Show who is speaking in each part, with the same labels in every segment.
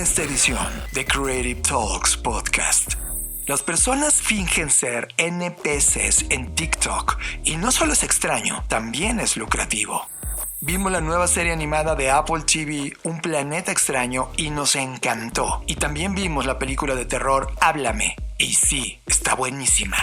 Speaker 1: esta edición de Creative Talks Podcast. Las personas fingen ser NPCs en TikTok y no solo es extraño, también es lucrativo. Vimos la nueva serie animada de Apple TV, Un Planeta Extraño, y nos encantó. Y también vimos la película de terror Háblame, y sí, está buenísima.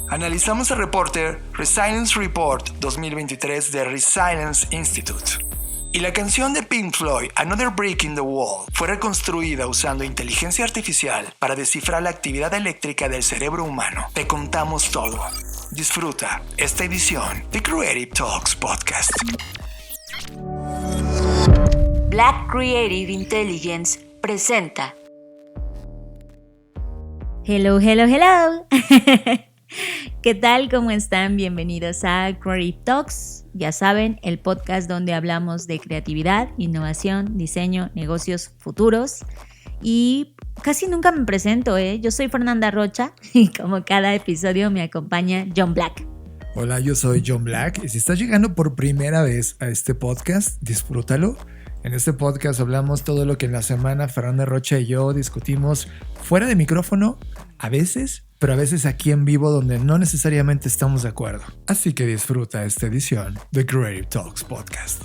Speaker 1: Analizamos el reporte Resilience Report 2023 de Resilience Institute. Y la canción de Pink Floyd, Another Brick in the Wall, fue reconstruida usando inteligencia artificial para descifrar la actividad eléctrica del cerebro humano. Te contamos todo. Disfruta esta edición de Creative Talks Podcast.
Speaker 2: Black Creative Intelligence presenta.
Speaker 3: Hello. ¿Qué tal? ¿Cómo están? Bienvenidos a Creative Talks. Ya saben, el podcast donde hablamos de creatividad, innovación, diseño, negocios futuros. Y casi nunca me presento, Yo soy Fernanda Rocha y como cada episodio me acompaña John Black.
Speaker 4: Hola, yo soy John Black y si estás llegando por primera vez a este podcast, disfrútalo. En este podcast hablamos todo lo que en la semana Fernanda Rocha y yo discutimos fuera de micrófono, a veces, pero a veces aquí en vivo donde no necesariamente estamos de acuerdo. Así que disfruta esta edición de Creative Talks Podcast.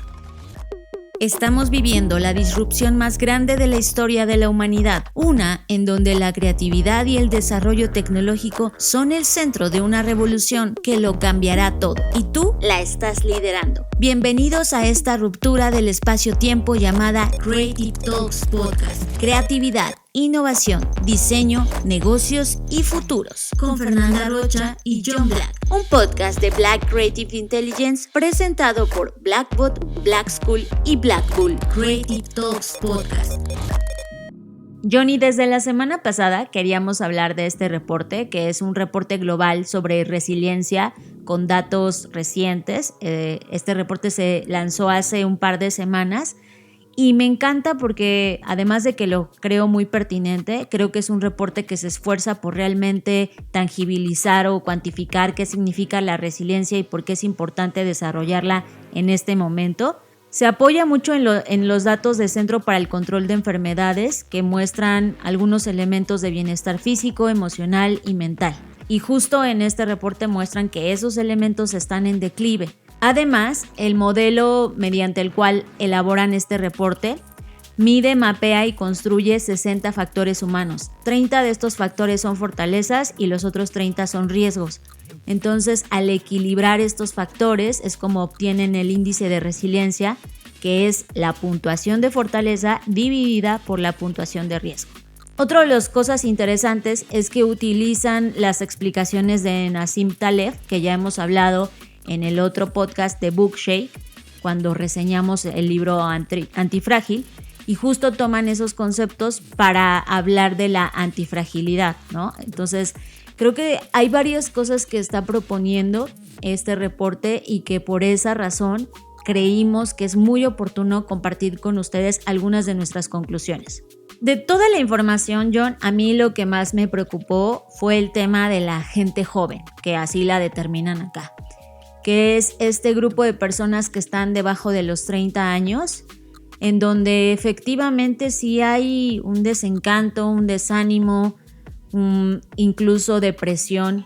Speaker 3: Estamos viviendo la disrupción más grande de la historia de la humanidad, una en donde la creatividad y el desarrollo tecnológico son el centro de una revolución que lo cambiará todo, y tú la estás liderando. Bienvenidos a esta ruptura del espacio-tiempo llamada Creative Talks Podcast. Creatividad, innovación, diseño, negocios y futuros. Con Fernanda Rocha y John Black. Un podcast de Black Creative Intelligence presentado por Blackbot, Black School y Blackbull. Creative Talks Podcast. Johnny, desde la semana pasada queríamos hablar de este reporte, que es un reporte global sobre resiliencia con datos recientes. Este reporte se lanzó hace un par de semanas y me encanta porque además de que lo creo muy pertinente, creo que es un reporte que se esfuerza por realmente tangibilizar o cuantificar qué significa la resiliencia y por qué es importante desarrollarla en este momento. Se apoya mucho en los datos del Centro para el Control de Enfermedades que muestran algunos elementos de bienestar físico, emocional y mental. Y justo en este reporte muestran que esos elementos están en declive. Además, el modelo mediante el cual elaboran este reporte mide, mapea y construye 60 factores humanos. 30 de estos factores son fortalezas y los otros 30 son riesgos. Entonces, al equilibrar estos factores es como obtienen el índice de resiliencia, que es la puntuación de fortaleza dividida por la puntuación de riesgo. Otra de las cosas interesantes es que utilizan las explicaciones de Nassim Taleb, que ya hemos hablado en el otro podcast de Bookshake, cuando reseñamos el libro Antifrágil, y justo toman esos conceptos para hablar de la antifragilidad, ¿no? Entonces, creo que hay varias cosas que está proponiendo este reporte y que por esa razón creímos que es muy oportuno compartir con ustedes algunas de nuestras conclusiones. De toda la información, John, a mí lo que más me preocupó fue el tema de la gente joven, que así la determinan acá, que es este grupo de personas que están debajo de los 30 años, en donde efectivamente sí hay un desencanto, un desánimo, incluso depresión,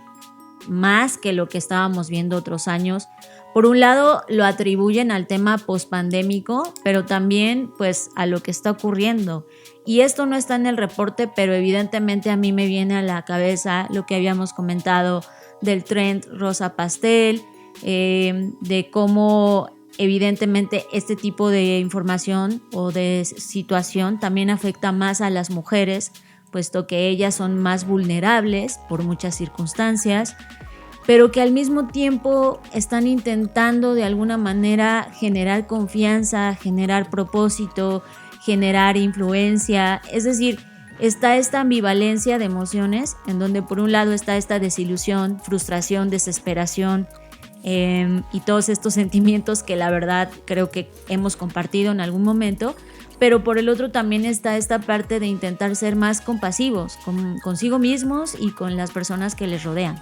Speaker 3: más que lo que estábamos viendo otros años. Por un lado lo atribuyen al tema pospandémico, pero también pues a lo que está ocurriendo. Y esto no está en el reporte, pero evidentemente a mí me viene a la cabeza lo que habíamos comentado del trend rosa pastel, de cómo evidentemente este tipo de información o de situación también afecta más a las mujeres, puesto que ellas son más vulnerables por muchas circunstancias, pero que al mismo tiempo están intentando de alguna manera generar confianza, generar propósito, generar influencia. Es decir, está esta ambivalencia de emociones en donde por un lado está esta desilusión, frustración, desesperación, y todos estos sentimientos que la verdad creo que hemos compartido en algún momento, pero por el otro también está esta parte de intentar ser más compasivos consigo mismos y con las personas que les rodean.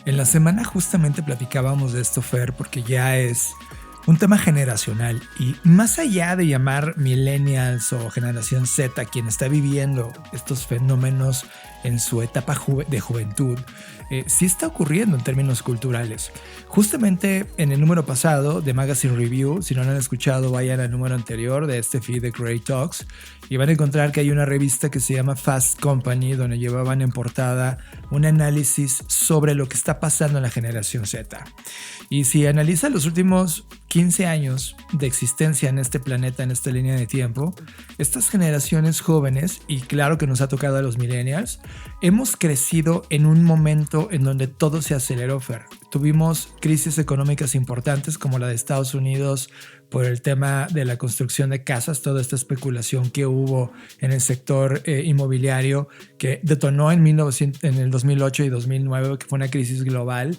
Speaker 4: En la semana justamente platicábamos de esto, Fer, porque ya es un tema generacional. Y más allá de llamar millennials o generación Z quien está viviendo estos fenómenos en su etapa de juventud, sí está ocurriendo en términos culturales. Justamente en el número pasado de Magazine Review, si no lo han escuchado, vayan al número anterior de este feed de Creative Talks y van a encontrar que hay una revista que se llama Fast Company, donde llevaban en portada un análisis sobre lo que está pasando en la generación Z. Y si analizan los últimos 15 años de existencia en este planeta, en esta línea de tiempo, estas generaciones jóvenes, y claro que nos ha tocado a los millennials, hemos crecido en un momento en donde todo se aceleró, Fer. Tuvimos crisis económicas importantes como la de Estados Unidos por el tema de la construcción de casas, toda esta especulación que hubo en el sector inmobiliario que detonó en el 2008 y 2009, que fue una crisis global.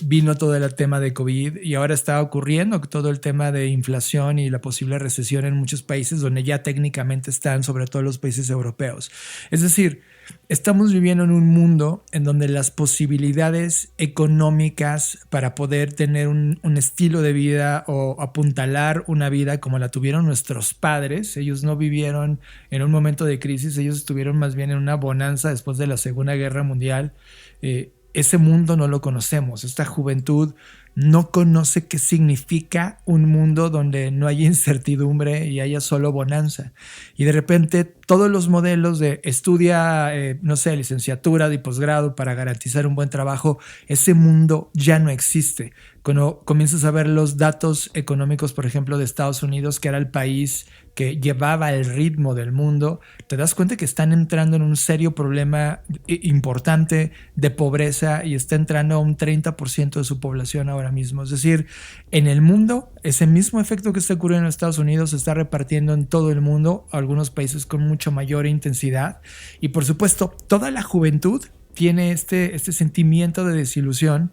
Speaker 4: Vino todo el tema de COVID y ahora está ocurriendo todo el tema de inflación y la posible recesión en muchos países donde ya técnicamente están, sobre todo los países europeos. Es decir, estamos viviendo en un mundo en donde las posibilidades económicas para poder tener un estilo de vida o apuntalar una vida como la tuvieron nuestros padres, ellos no vivieron en un momento de crisis, ellos estuvieron más bien en una bonanza después de la Segunda Guerra Mundial. Ese mundo no lo conocemos, esta juventud no conoce qué significa un mundo donde no haya incertidumbre y haya solo bonanza. Y de repente todos los modelos de estudia, licenciatura y posgrado para garantizar un buen trabajo, ese mundo ya no existe. Cuando comienzas a ver los datos económicos, por ejemplo, de Estados Unidos, que era el país que llevaba el ritmo del mundo, te das cuenta que están entrando en un serio problema importante de pobreza y está entrando a un 30% de su población ahora mismo. Es decir, en el mundo, ese mismo efecto que está ocurriendo en Estados Unidos se está repartiendo en todo el mundo, algunos países con mucho mayor intensidad. Y por supuesto, toda la juventud tiene este sentimiento de desilusión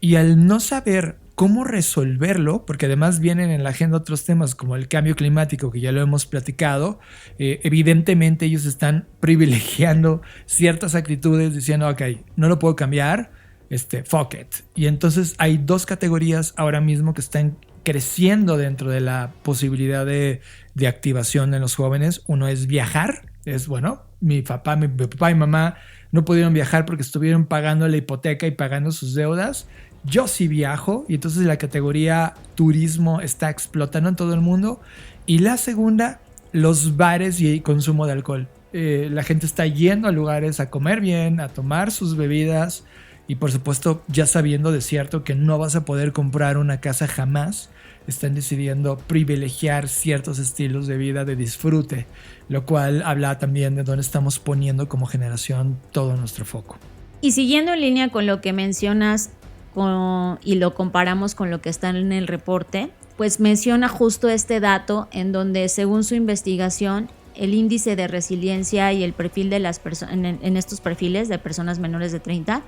Speaker 4: y al no saber cómo resolverlo, porque además vienen en la agenda otros temas como el cambio climático, que ya lo hemos platicado, evidentemente ellos están privilegiando ciertas actitudes diciendo, ok, no lo puedo cambiar, fuck it. Y entonces hay dos categorías ahora mismo que están creciendo dentro de la posibilidad de activación en los jóvenes. Uno es viajar, mi papá y mamá no pudieron viajar porque estuvieron pagando la hipoteca y pagando sus deudas. Yo sí viajo y entonces la categoría turismo está explotando en todo el mundo. Y la segunda, los bares y consumo de alcohol. La gente está yendo a lugares a comer bien, a tomar sus bebidas y por supuesto ya sabiendo de cierto que no vas a poder comprar una casa jamás, están decidiendo privilegiar ciertos estilos de vida de disfrute, lo cual habla también de dónde estamos poniendo como generación todo nuestro foco.
Speaker 3: Y siguiendo en línea con lo que mencionas y lo comparamos con lo que está en el reporte, pues menciona justo este dato en donde según su investigación el índice de resiliencia y el perfil de las personas en estos perfiles de personas menores de 30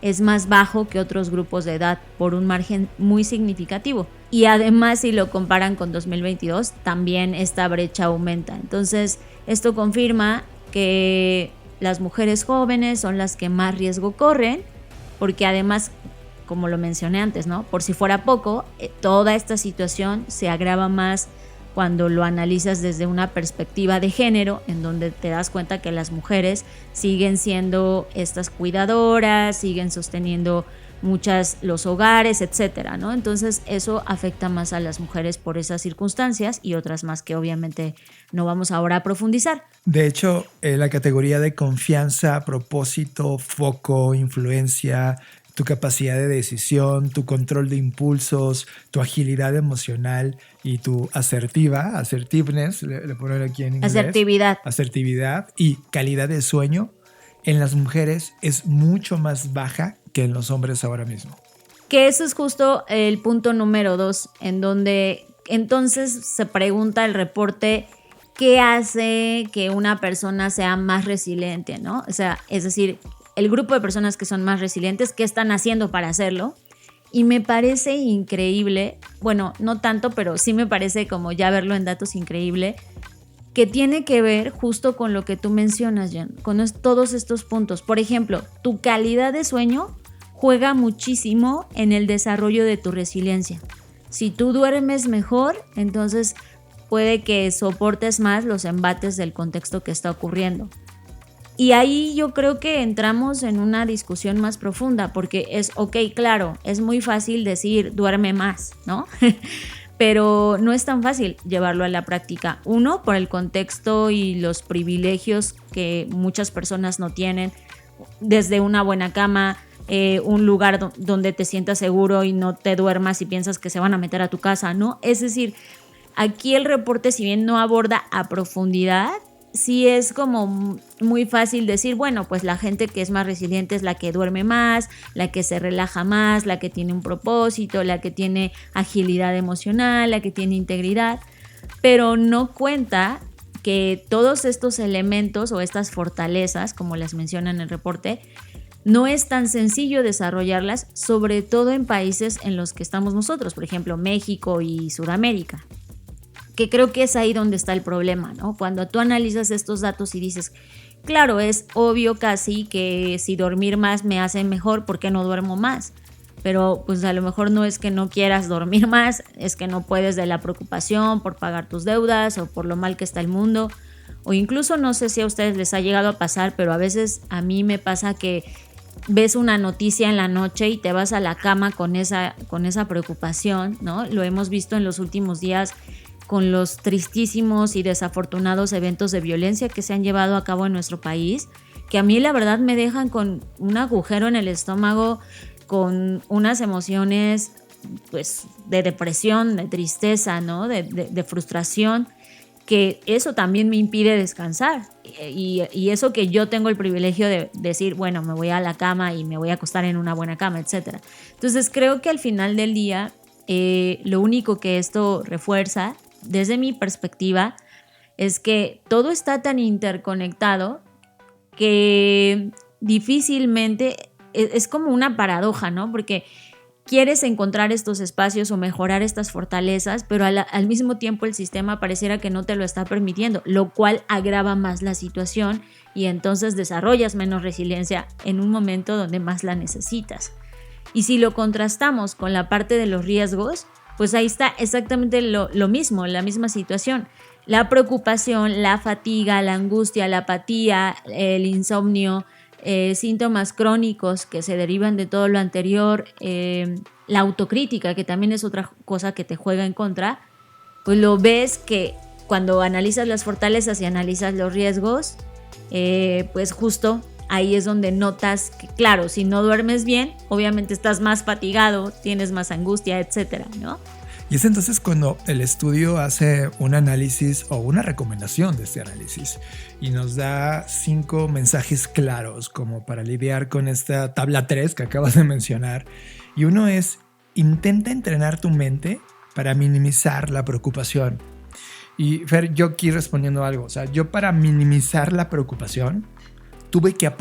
Speaker 3: es más bajo que otros grupos de edad por un margen muy significativo. Y además, si lo comparan con 2022, también esta brecha aumenta. Entonces, esto confirma que las mujeres jóvenes son las que más riesgo corren, porque además, como lo mencioné antes, ¿no? Por si fuera poco, toda esta situación se agrava más cuando lo analizas desde una perspectiva de género, en donde te das cuenta que las mujeres siguen siendo estas cuidadoras, siguen sosteniendo muchas los hogares, etcétera, ¿no? Entonces eso afecta más a las mujeres por esas circunstancias y otras más que obviamente no vamos ahora a profundizar.
Speaker 4: De hecho, la categoría de confianza, propósito, foco, influencia, tu capacidad de decisión, tu control de impulsos, tu agilidad emocional y tu assertiveness, le ponen aquí en inglés. Asertividad y calidad de sueño en las mujeres es mucho más baja que en los hombres ahora mismo.
Speaker 3: Que eso es justo el punto número 2, en donde entonces se pregunta el reporte qué hace que una persona sea más resiliente, ¿no? O sea, es decir, el grupo de personas que son más resilientes, ¿qué están haciendo para hacerlo? Y me parece increíble, bueno, no tanto, pero sí me parece como ya verlo en datos increíble, que tiene que ver justo con lo que tú mencionas, Jan, con todos estos puntos. Por ejemplo, tu calidad de sueño juega muchísimo en el desarrollo de tu resiliencia. Si tú duermes mejor, entonces puede que soportes más los embates del contexto que está ocurriendo. Y ahí yo creo que entramos en una discusión más profunda, porque es, ok, claro, es muy fácil decir duerme más, ¿no? Pero no es tan fácil llevarlo a la práctica. Uno, por el contexto y los privilegios que muchas personas no tienen, desde una buena cama, un lugar donde te sientas seguro y no te duermas y piensas que se van a meter a tu casa, ¿no? Es decir, aquí el reporte, si bien no aborda a profundidad, sí es como muy fácil decir, bueno, pues la gente que es más resiliente es la que duerme más, la que se relaja más, la que tiene un propósito, la que tiene agilidad emocional, la que tiene integridad, pero no cuenta que todos estos elementos o estas fortalezas, como las menciona en el reporte, no es tan sencillo desarrollarlas, sobre todo en países en los que estamos nosotros, por ejemplo, México y Sudamérica. Que creo que es ahí donde está el problema, ¿no? Cuando tú analizas estos datos y dices, claro, es obvio casi que si dormir más me hace mejor, ¿por qué no duermo más? Pero pues a lo mejor no es que no quieras dormir más, es que no puedes de la preocupación por pagar tus deudas o por lo mal que está el mundo. O incluso no sé si a ustedes les ha llegado a pasar, pero a veces a mí me pasa que ves una noticia en la noche y te vas a la cama con esa preocupación, ¿no? Lo hemos visto en los últimos días con los tristísimos y desafortunados eventos de violencia que se han llevado a cabo en nuestro país, que a mí la verdad me dejan con un agujero en el estómago, con unas emociones pues de depresión, de tristeza, ¿no? de frustración, que eso también me impide descansar. Y eso que yo tengo el privilegio de decir, bueno, me voy a la cama y me voy a acostar en una buena cama, etc. Entonces creo que al final del día lo único que esto refuerza, desde mi perspectiva, es que todo está tan interconectado que difícilmente es como una paradoja, ¿no? Porque quieres encontrar estos espacios o mejorar estas fortalezas, pero al mismo tiempo el sistema pareciera que no te lo está permitiendo, lo cual agrava más la situación y entonces desarrollas menos resiliencia en un momento donde más la necesitas. Y si lo contrastamos con la parte de los riesgos, pues ahí está exactamente lo mismo, la misma situación. La preocupación, la fatiga, la angustia, la apatía, el insomnio, síntomas crónicos que se derivan de todo lo anterior, la autocrítica, que también es otra cosa que te juega en contra, pues lo ves que cuando analizas las fortalezas y analizas los riesgos, pues justo ahí es donde notas que, claro, si no duermes bien, obviamente estás más fatigado, tienes más angustia, etcétera, ¿no?
Speaker 4: Y es entonces cuando el estudio hace un análisis o una recomendación de este análisis y nos da 5 mensajes claros como para lidiar con esta tabla 3 que acabas de mencionar. Y uno es, intenta entrenar tu mente para minimizar la preocupación. Y Fer, yo aquí respondiendo algo, o sea, yo para minimizar la preocupación tuve que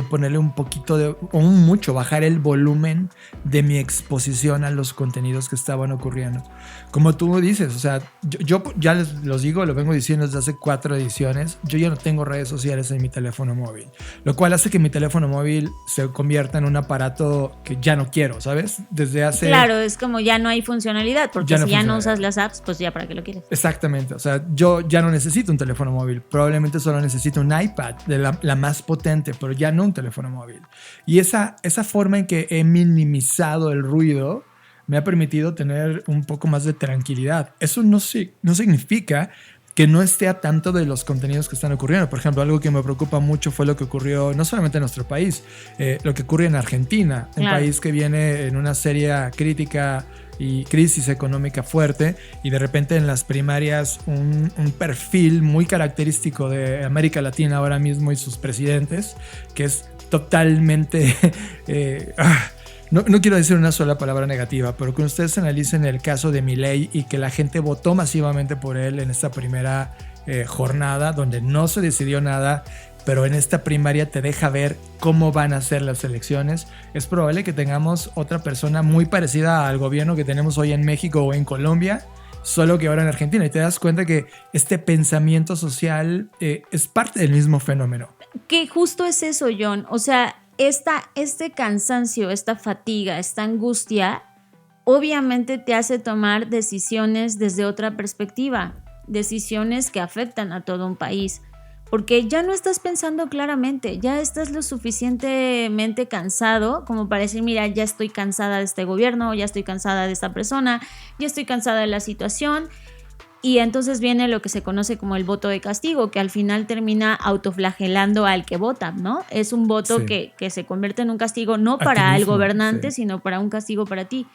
Speaker 4: ponerle un poquito o mucho, bajar el volumen de mi exposición a los contenidos que estaban ocurriendo. Como tú dices, o sea, yo ya los digo, lo vengo diciendo desde hace 4 ediciones, yo ya no tengo redes sociales en mi teléfono móvil, lo cual hace que mi teléfono móvil se convierta en un aparato que ya no quiero, ¿sabes? Desde hace...
Speaker 3: Claro, es como ya no hay funcionalidad, porque si ya no usas las apps, pues ya para qué lo quieres.
Speaker 4: Exactamente, o sea, yo ya no necesito un teléfono móvil, probablemente solo necesito un iPad de la más potente, pero ya no un teléfono móvil. Y esa forma en que he minimizado el ruido me ha permitido tener un poco más de tranquilidad. Eso no significa que no esté a tanto de los contenidos que están ocurriendo. Por ejemplo, algo que me preocupa mucho fue lo que ocurrió no solamente en nuestro país, lo que ocurre en Argentina, un país que viene en una seria crítica y crisis económica fuerte, y de repente en las primarias un perfil muy característico de América Latina ahora mismo y sus presidentes, que es totalmente... No quiero decir una sola palabra negativa, pero que ustedes analicen el caso de Milei y que la gente votó masivamente por él en esta primera jornada, donde no se decidió nada, pero en esta primaria te deja ver cómo van a ser las elecciones. Es probable que tengamos otra persona muy parecida al gobierno que tenemos hoy en México o en Colombia, solo que ahora en Argentina. Y te das cuenta que este pensamiento social es parte del mismo fenómeno.
Speaker 3: Que justo es eso, John. O sea, este cansancio, esta fatiga, esta angustia, obviamente te hace tomar decisiones desde otra perspectiva, decisiones que afectan a todo un país, porque ya no estás pensando claramente, ya estás lo suficientemente cansado como para decir, mira, ya estoy cansada de este gobierno, ya estoy cansada de esta persona, ya estoy cansada de la situación. Y entonces viene lo que se conoce como el voto de castigo, que al final termina autoflagelando al que vota, ¿no? Es un voto que se convierte en un castigo no para el gobernante, sino para un castigo para ti.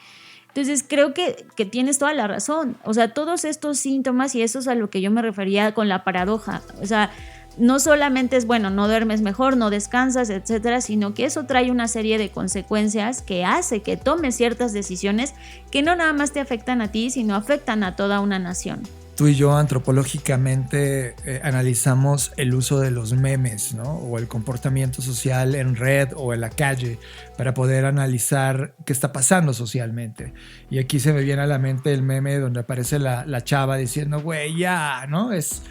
Speaker 3: Entonces creo que tienes toda la razón. O sea, todos estos síntomas, y eso es a lo que yo me refería con la paradoja. O sea, no solamente es, bueno, no duermes mejor, no descansas, etcétera, sino que eso trae una serie de consecuencias que hace que tomes ciertas decisiones que no nada más te afectan a ti, sino afectan a toda una nación.
Speaker 4: Tú y yo antropológicamente analizamos el uso de los memes, ¿no? O el comportamiento social en red o en la calle para poder analizar qué está pasando socialmente. Y aquí se me viene a la mente el meme donde aparece la chava diciendo, güey, ya, ¿no? Es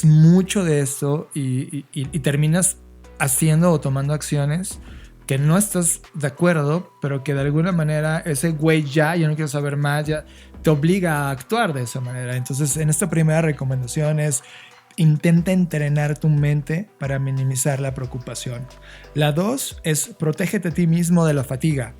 Speaker 4: mucho de esto y terminas haciendo o tomando acciones que no estás de acuerdo, pero que de alguna manera ese güey ya, yo no quiero saber más, ya te obliga a actuar de esa manera. Entonces, en esta primera recomendación es intenta entrenar tu mente para minimizar la preocupación. La 2 es protégete a ti mismo de la fatiga.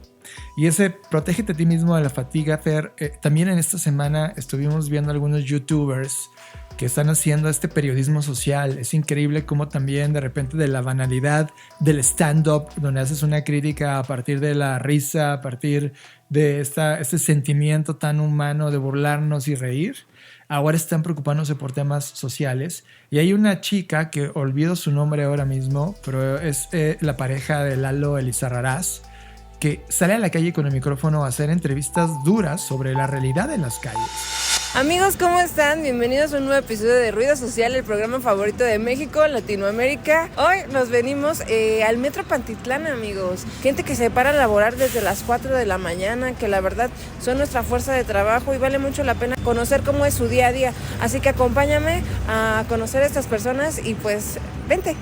Speaker 4: Y ese protégete a ti mismo de la fatiga, Fer, también en esta semana estuvimos viendo algunos youtubers que están haciendo este periodismo social. Es increíble cómo también de repente de la banalidad del stand-up, donde haces una crítica a partir de la risa, a partir de este sentimiento tan humano de burlarnos y reír, ahora están preocupándose por temas sociales. Y hay una chica que olvido su nombre ahora mismo, pero es la pareja de Lalo Elizarrarás, que sale a la calle con el micrófono a hacer entrevistas duras sobre la realidad en las calles.
Speaker 5: Amigos, ¿cómo están? Bienvenidos a un nuevo episodio de Ruido Social, el programa favorito de México, Latinoamérica. Hoy nos venimos al Metro Pantitlán, amigos. Gente que se para a laborar desde las 4 de la mañana, que la verdad son nuestra fuerza de trabajo y vale mucho la pena conocer cómo es su día a día. Así que acompáñame a conocer a estas personas y pues vente.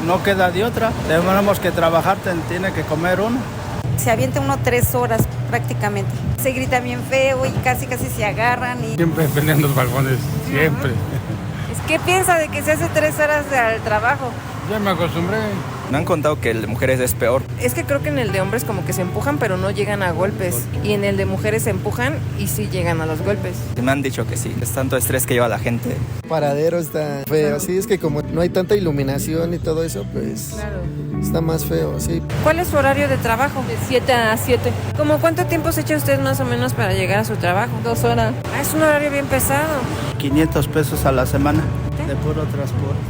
Speaker 6: No queda de otra, tenemos que trabajar, tiene que comer uno.
Speaker 7: Se avienta uno 3 horas prácticamente. Se grita bien feo y casi se agarran.
Speaker 8: Siempre pelean los vagones, siempre.
Speaker 7: ¿Qué piensa de que se hace 3 horas al trabajo?
Speaker 8: Ya me acostumbré.
Speaker 9: Me han contado que el de mujeres es peor.
Speaker 5: Es que creo que en el de hombres como que se empujan pero no llegan a golpes. Y en el de mujeres se empujan y sí llegan a los golpes.
Speaker 9: Me han dicho que sí, es tanto estrés que lleva la gente.
Speaker 10: Paradero está feo, sí, es que como no hay tanta iluminación y todo eso, pues claro, está más feo, sí.
Speaker 5: ¿Cuál es su horario de trabajo?
Speaker 11: De 7 a 7.
Speaker 5: ¿Cómo cuánto tiempo se echa usted más o menos para llegar a su trabajo?
Speaker 11: 2 horas.
Speaker 5: Es un horario bien pesado.
Speaker 6: 500 pesos a la semana de puro transporte.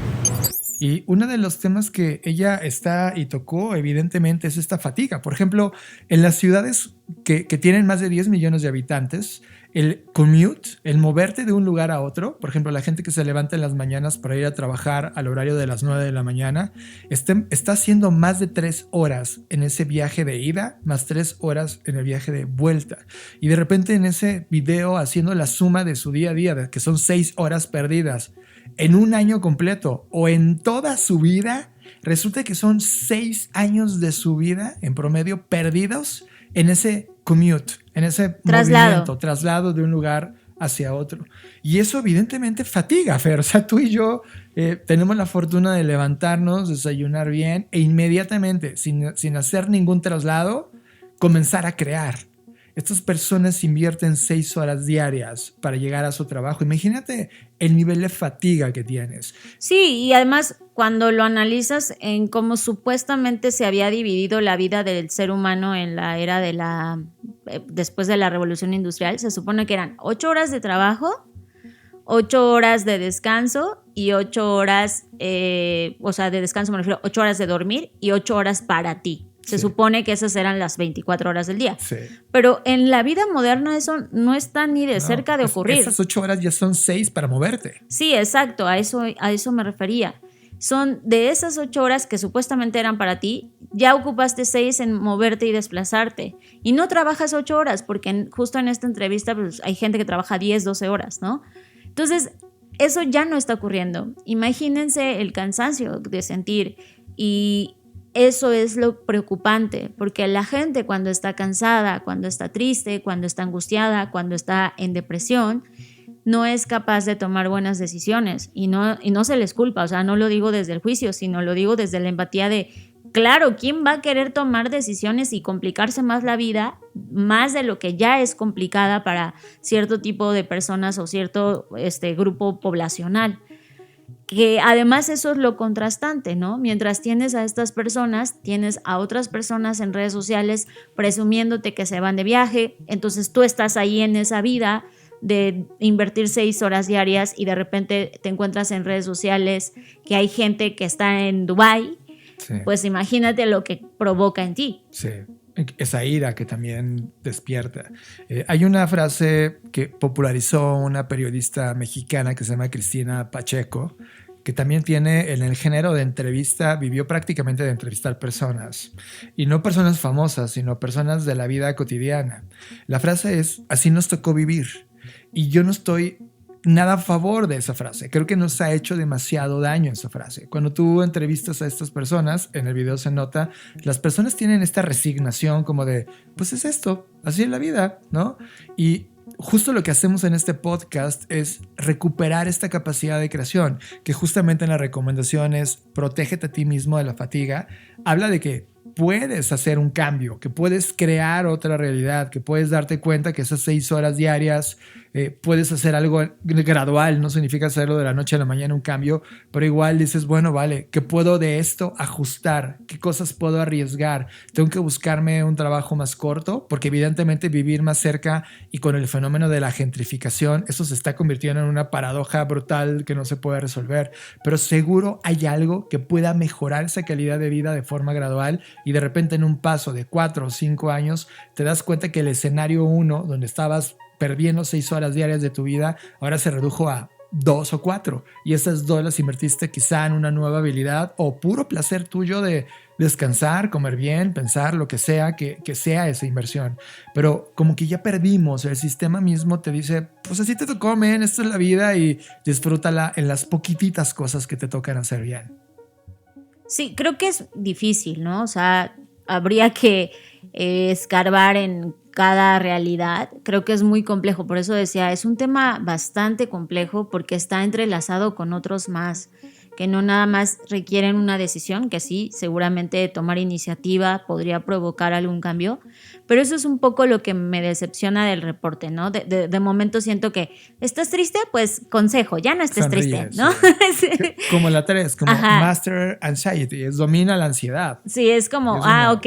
Speaker 4: Y uno de los temas que ella está y tocó evidentemente es esta fatiga. Por ejemplo, en las ciudades que tienen más de 10 millones de habitantes, el commute, el moverte de un lugar a otro, por ejemplo, la gente que se levanta en las mañanas para ir a trabajar al horario de las 9 de la mañana, está haciendo más de 3 horas en ese viaje de ida, más 3 horas en el viaje de vuelta. Y de repente en ese video haciendo la suma de su día a día, que son 6 horas perdidas, en un año completo o en toda su vida, resulta que son 6 años de su vida en promedio perdidos en ese commute, en ese traslado de un lugar hacia otro. Y eso evidentemente fatiga, Fer. O sea, tú y yo tenemos la fortuna de levantarnos, desayunar bien e inmediatamente, sin hacer ningún traslado, comenzar a crear. Estas personas invierten 6 horas diarias para llegar a su trabajo. Imagínate el nivel de fatiga que tienes.
Speaker 3: Sí, y además cuando lo analizas en cómo supuestamente se había dividido la vida del ser humano en la era después de la Revolución Industrial, se supone que eran 8 horas de trabajo, 8 horas de descanso y 8 horas, de descanso me refiero, 8 horas de dormir y 8 horas para ti. Se supone que esas eran las 24 horas del día. Sí. Pero en la vida moderna eso no está ni de cerca de ocurrir.
Speaker 4: Esas 8 horas ya son 6 para moverte.
Speaker 3: Sí, exacto, a eso me refería. Son de esas 8 horas que supuestamente eran para ti, ya ocupaste 6 en moverte y desplazarte. Y no trabajas 8 horas, porque justo en esta entrevista pues, hay gente que trabaja 10, 12 horas, ¿no? Entonces, eso ya no está ocurriendo. Imagínense el cansancio de sentir y eso es lo preocupante, porque la gente cuando está cansada, cuando está triste, cuando está angustiada, cuando está en depresión, no es capaz de tomar buenas decisiones y no se les culpa, o sea, no lo digo desde el juicio, sino lo digo desde la empatía de, claro, ¿quién va a querer tomar decisiones y complicarse más la vida, más de lo que ya es complicada para cierto tipo de personas o cierto grupo poblacional? Que además eso es lo contrastante, ¿no? Mientras tienes a estas personas, tienes a otras personas en redes sociales presumiéndote que se van de viaje, entonces tú estás ahí en esa vida de invertir 6 horas diarias y de repente te encuentras en redes sociales que hay gente que está en Dubái, sí. Pues imagínate lo que provoca en ti.
Speaker 4: Sí, esa ira que también despierta. Hay una frase que popularizó una periodista mexicana que se llama Cristina Pacheco, que también tiene en el género de entrevista, vivió prácticamente de entrevistar personas. Y no personas famosas, sino personas de la vida cotidiana. La frase es, así nos tocó vivir. Y yo no estoy nada a favor de esa frase. Creo que nos ha hecho demasiado daño esa frase. Cuando tú entrevistas a estas personas, en el video se nota, las personas tienen esta resignación como de, pues es esto, así es la vida, ¿no? Y justo lo que hacemos en este podcast es recuperar esta capacidad de creación, que justamente en la recomendación es protégete a ti mismo de la fatiga. Habla de que puedes hacer un cambio, que puedes crear otra realidad, que puedes darte cuenta que esas 6 horas diarias puedes hacer algo gradual, no significa hacerlo de la noche a la mañana un cambio, pero igual dices, bueno, vale, ¿qué puedo de esto ajustar? ¿Qué cosas puedo arriesgar? ¿Tengo que buscarme un trabajo más corto? Porque evidentemente vivir más cerca y con el fenómeno de la gentrificación, eso se está convirtiendo en una paradoja brutal que no se puede resolver, pero seguro hay algo que pueda mejorar esa calidad de vida de forma gradual y de repente en un paso de 4 o 5 años te das cuenta que el escenario 1, donde estabas perdiendo 6 horas diarias de tu vida, ahora se redujo a 2 o 4 y esas 2 las invertiste quizá en una nueva habilidad o puro placer tuyo de descansar, comer bien, pensar lo que sea que sea esa inversión, pero como que ya perdimos, el sistema mismo te dice, pues así te tocó, men, esto es la vida y disfrútala en las poquititas cosas que te tocan hacer bien.
Speaker 3: Sí, creo que es difícil, ¿no? O sea, habría que escarbar en cada realidad. Creo que es muy complejo, por eso decía, es un tema bastante complejo porque está entrelazado con otros más, que no nada más requieren una decisión, que sí, seguramente tomar iniciativa podría provocar algún cambio, pero eso es un poco lo que me decepciona del reporte, ¿no? De momento siento que, ¿estás triste? Pues consejo, ya no estés
Speaker 4: sonríe,
Speaker 3: triste, ¿no?
Speaker 4: Sí. Como la 3, como
Speaker 3: Ajá.
Speaker 4: Master Anxiety, es domina la ansiedad.
Speaker 3: Sí, es como, ok,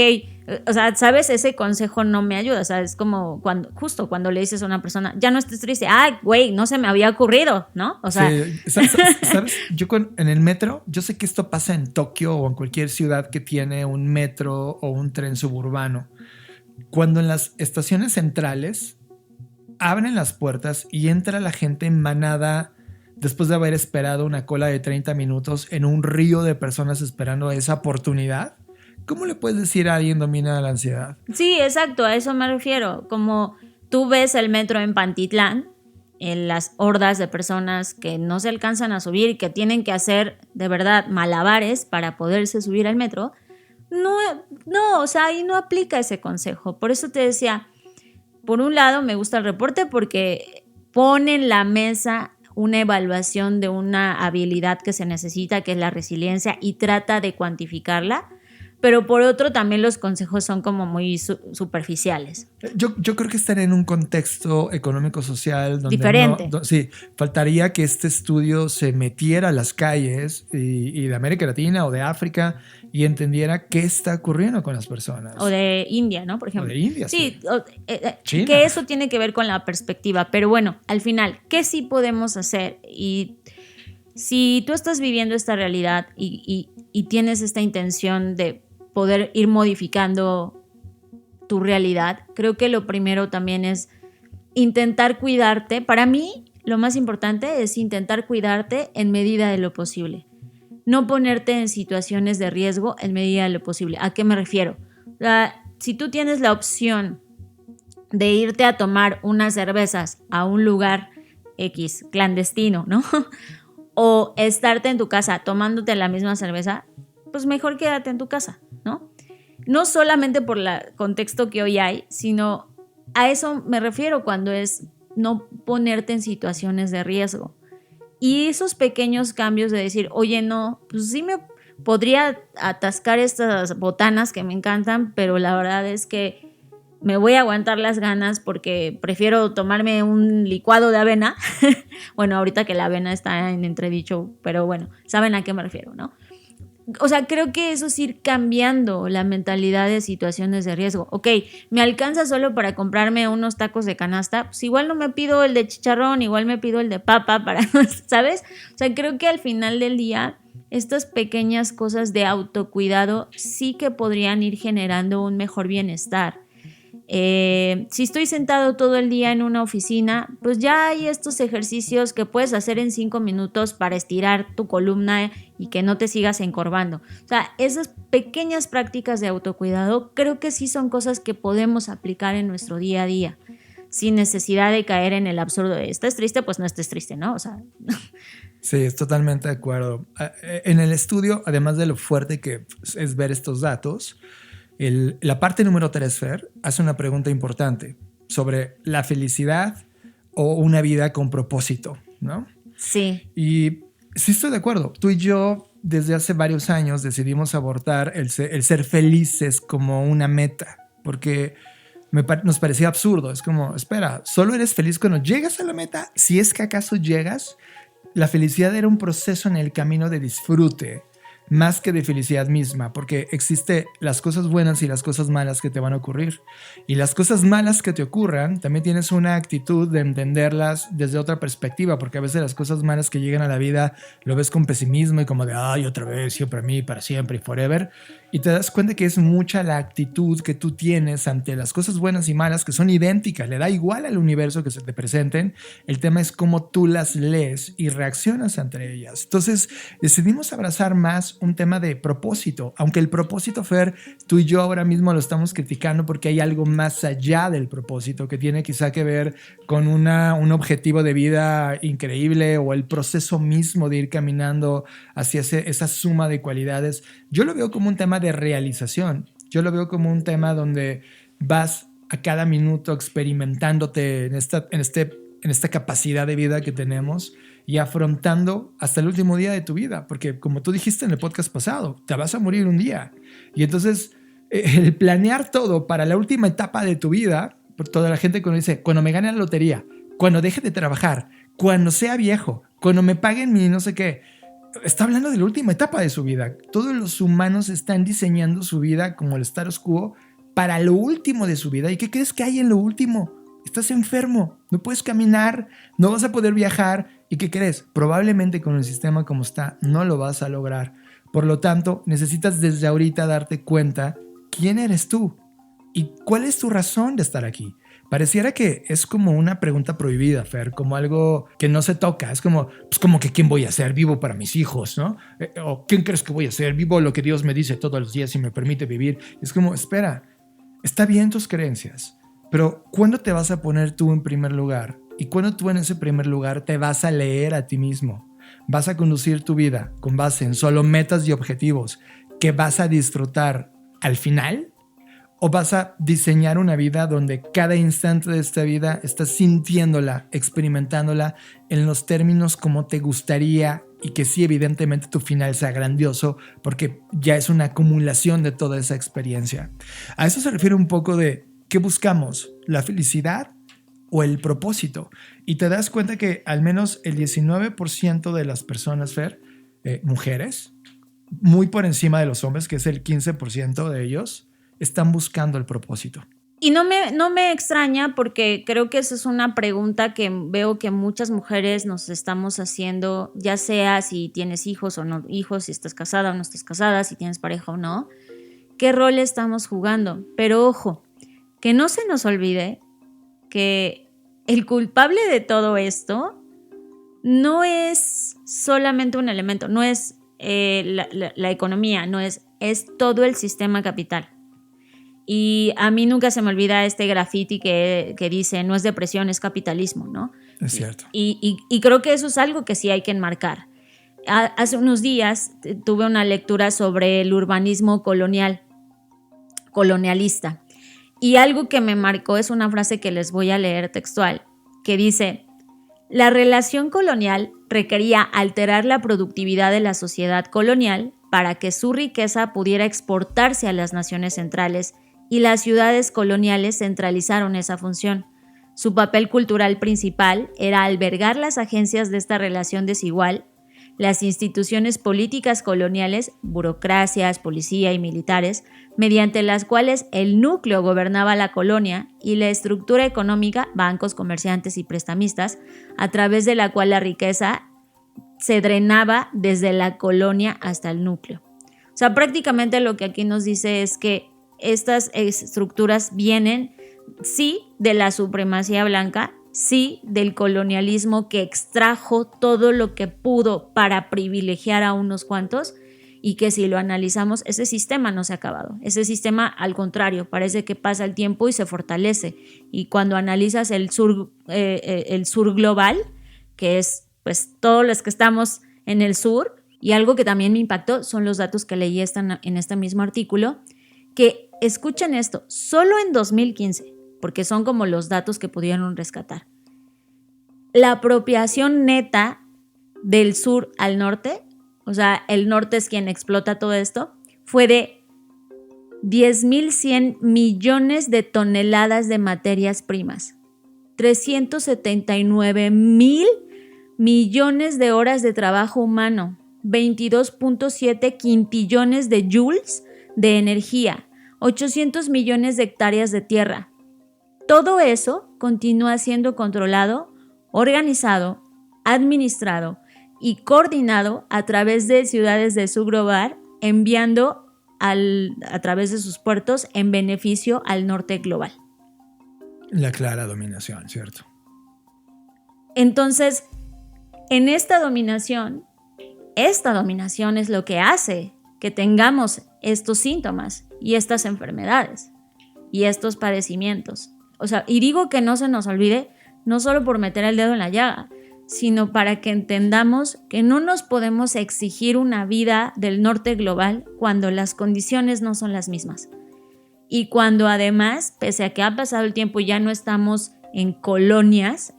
Speaker 3: o sea, ¿sabes? Ese consejo no me ayuda, o sea, es como justo cuando le dices a una persona, ya no estés triste, güey, no se me había ocurrido, ¿no? O sea,
Speaker 4: sí, ¿sabes? Yo en el metro, yo sé que esto pasa en Tokio o en cualquier ciudad que tiene un metro o un tren suburbano. Cuando en las estaciones centrales abren las puertas y entra la gente en manada después de haber esperado una cola de 30 minutos en un río de personas esperando esa oportunidad, ¿cómo le puedes decir a alguien domina la ansiedad?
Speaker 3: Sí, exacto, a eso me refiero. Como tú ves el metro en Pantitlán, en las hordas de personas que no se alcanzan a subir y que tienen que hacer de verdad malabares para poderse subir al metro, no, o sea, ahí no aplica ese consejo. Por eso te decía, por un lado me gusta el reporte porque pone en la mesa una evaluación de una habilidad que se necesita, que es la resiliencia, y trata de cuantificarla. Pero por otro también los consejos son como muy superficiales.
Speaker 4: Yo creo que están en un contexto económico-social donde
Speaker 3: diferente.
Speaker 4: Sí, faltaría que este estudio se metiera a las calles y de América Latina o de África y entendiera qué está ocurriendo con las personas.
Speaker 3: O de India, ¿no? Por ejemplo.
Speaker 4: O de India, sí.
Speaker 3: Sí, que eso tiene que ver con la perspectiva. Pero bueno, al final, ¿qué sí podemos hacer? Y si tú estás viviendo esta realidad y tienes esta intención de poder ir modificando tu realidad, creo que lo primero también es intentar cuidarte. Para mí, lo más importante es intentar cuidarte en medida de lo posible. No ponerte en situaciones de riesgo en medida de lo posible. ¿A qué me refiero? Si tú tienes la opción de irte a tomar unas cervezas a un lugar X, clandestino, ¿no? O estarte en tu casa tomándote la misma cerveza, pues mejor quédate en tu casa. no solamente por el contexto que hoy hay, sino a eso me refiero cuando es no ponerte en situaciones de riesgo. Y esos pequeños cambios de decir, oye, no, pues sí me podría atascar estas botanas que me encantan, pero la verdad es que me voy a aguantar las ganas porque prefiero tomarme un licuado de avena. Bueno, ahorita que la avena está en entredicho, pero bueno, saben a qué me refiero, ¿no? O sea, creo que eso es ir cambiando la mentalidad de situaciones de riesgo. Ok, me alcanza solo para comprarme unos tacos de canasta, pues igual no me pido el de chicharrón, igual me pido el de papa, ¿sabes? O sea, creo que al final del día estas pequeñas cosas de autocuidado sí que podrían ir generando un mejor bienestar. Si estoy sentado todo el día en una oficina, pues ya hay estos ejercicios que puedes hacer en 5 minutos para estirar tu columna y que no te sigas encorvando. O sea, esas pequeñas prácticas de autocuidado creo que sí son cosas que podemos aplicar en nuestro día a día, sin necesidad de caer en el absurdo de ¿estás triste? Pues no estés triste, ¿no? O sea...
Speaker 4: Sí, es totalmente de acuerdo. En el estudio, además de lo fuerte que es ver estos datos, la parte número 3, Fer, hace una pregunta importante sobre la felicidad o una vida con propósito, ¿no?
Speaker 3: Sí.
Speaker 4: Y sí estoy de acuerdo. Tú y yo desde hace varios años decidimos abordar el ser felices como una meta, porque nos parecía absurdo. Es como, espera, ¿solo eres feliz cuando llegas a la meta? Si es que acaso llegas. La felicidad era un proceso en el camino de disfrute, más que de felicidad misma, porque existe las cosas buenas y las cosas malas que te van a ocurrir. Y las cosas malas que te ocurran, también tienes una actitud de entenderlas desde otra perspectiva, porque a veces las cosas malas que llegan a la vida lo ves con pesimismo y como de, ay, otra vez, siempre a mí, para siempre y forever. Y te das cuenta que es mucha la actitud que tú tienes ante las cosas buenas y malas, que son idénticas, le da igual al universo que se te presenten. El tema es cómo tú las lees y reaccionas ante ellas. Entonces decidimos abrazar más un tema de propósito, aunque el propósito, Fer, tú y yo ahora mismo lo estamos criticando porque hay algo más allá del propósito que tiene quizá que ver con un objetivo de vida increíble o el proceso mismo de ir caminando hacia esa suma de cualidades. Yo lo veo como un tema de realización, yo lo veo como un tema donde vas a cada minuto experimentándote en esta capacidad de vida que tenemos y afrontando hasta el último día de tu vida, porque como tú dijiste en el podcast pasado, te vas a morir un día. Y entonces el planear todo para la última etapa de tu vida, por toda la gente cuando dice, cuando me gane la lotería, cuando deje de trabajar, cuando sea viejo, cuando me paguen mi no sé qué, está hablando de la última etapa de su vida. Todos los humanos están diseñando su vida como el status quo para lo último de su vida. ¿Y qué crees que hay en lo último? Estás enfermo, no puedes caminar, no vas a poder viajar. ¿Y qué crees? Probablemente con el sistema como está no lo vas a lograr. Por lo tanto, necesitas desde ahorita darte cuenta quién eres tú y cuál es tu razón de estar aquí. Pareciera que es como una pregunta prohibida, Fer, como algo que no se toca. Es como, pues como que ¿quién voy a ser? Vivo para mis hijos, ¿no? O ¿quién crees que voy a ser? Vivo lo que Dios me dice todos los días y me permite vivir. Es como, espera, está bien tus creencias, pero ¿cuándo te vas a poner tú en primer lugar? Y cuando tú en ese primer lugar te vas a leer a ti mismo, vas a conducir tu vida con base en solo metas y objetivos que vas a disfrutar al final, o vas a diseñar una vida donde cada instante de esta vida estás sintiéndola, experimentándola en los términos como te gustaría y que sí, evidentemente tu final sea grandioso porque ya es una acumulación de toda esa experiencia. A eso se refiere un poco de ¿qué buscamos? ¿La felicidad o el propósito? Y te das cuenta que al menos el 19% de las personas, Fer, mujeres, muy por encima de los hombres, que es el 15% de ellos, están buscando el propósito.
Speaker 3: Y no me extraña porque creo que esa es una pregunta que veo que muchas mujeres nos estamos haciendo, ya sea si tienes hijos o no hijos, si estás casada o no estás casada, si tienes pareja o no, ¿qué rol estamos jugando? Pero ojo, que no se nos olvide que el culpable de todo esto no es solamente un elemento, no es la economía, no es todo el sistema capital. Y a mí nunca se me olvida este graffiti que dice no es depresión, es capitalismo, ¿no?
Speaker 4: Es cierto.
Speaker 3: Y creo que eso es algo que sí hay que enmarcar. Hace unos días tuve una lectura sobre el urbanismo colonial colonialista. Y algo que me marcó es una frase que les voy a leer textual, que dice: la relación colonial requería alterar la productividad de la sociedad colonial para que su riqueza pudiera exportarse a las naciones centrales, y las ciudades coloniales centralizaron esa función. Su papel cultural principal era albergar las agencias de esta relación desigual, las instituciones políticas coloniales, burocracias, policía y militares, mediante las cuales el núcleo gobernaba la colonia, y la estructura económica, bancos, comerciantes y prestamistas, a través de la cual la riqueza se drenaba desde la colonia hasta el núcleo. O sea, prácticamente lo que aquí nos dice es que estas estructuras vienen, sí, de la supremacía blanca, sí, del colonialismo que extrajo todo lo que pudo para privilegiar a unos cuantos, y que si lo analizamos, ese sistema no se ha acabado. Ese sistema, al contrario, parece que pasa el tiempo y se fortalece. Y cuando analizas el sur global, que es pues todos los que estamos en el sur, y algo que también me impactó son los datos que leí en este mismo artículo, que escuchen esto, solo en 2015, porque son como los datos que pudieron rescatar, la apropiación neta del sur al norte, o sea, el norte es quien explota todo esto, fue de 10.100 millones de toneladas de materias primas, 379.000 millones de horas de trabajo humano, 22.7 quintillones de joules de energía, 800 millones de hectáreas de tierra. Todo eso continúa siendo controlado, organizado, administrado y coordinado a través de ciudades del sur global, enviando a través de sus puertos en beneficio al norte global.
Speaker 4: La clara dominación, ¿cierto?
Speaker 3: Entonces, en esta dominación es lo que hace que tengamos estos síntomas y estas enfermedades y estos padecimientos. O sea, y digo que no se nos olvide, no solo por meter el dedo en la llaga, sino para que entendamos que no nos podemos exigir una vida del norte global cuando las condiciones no son las mismas. Y cuando además, pese a que ha pasado el tiempo y ya no estamos en colonias,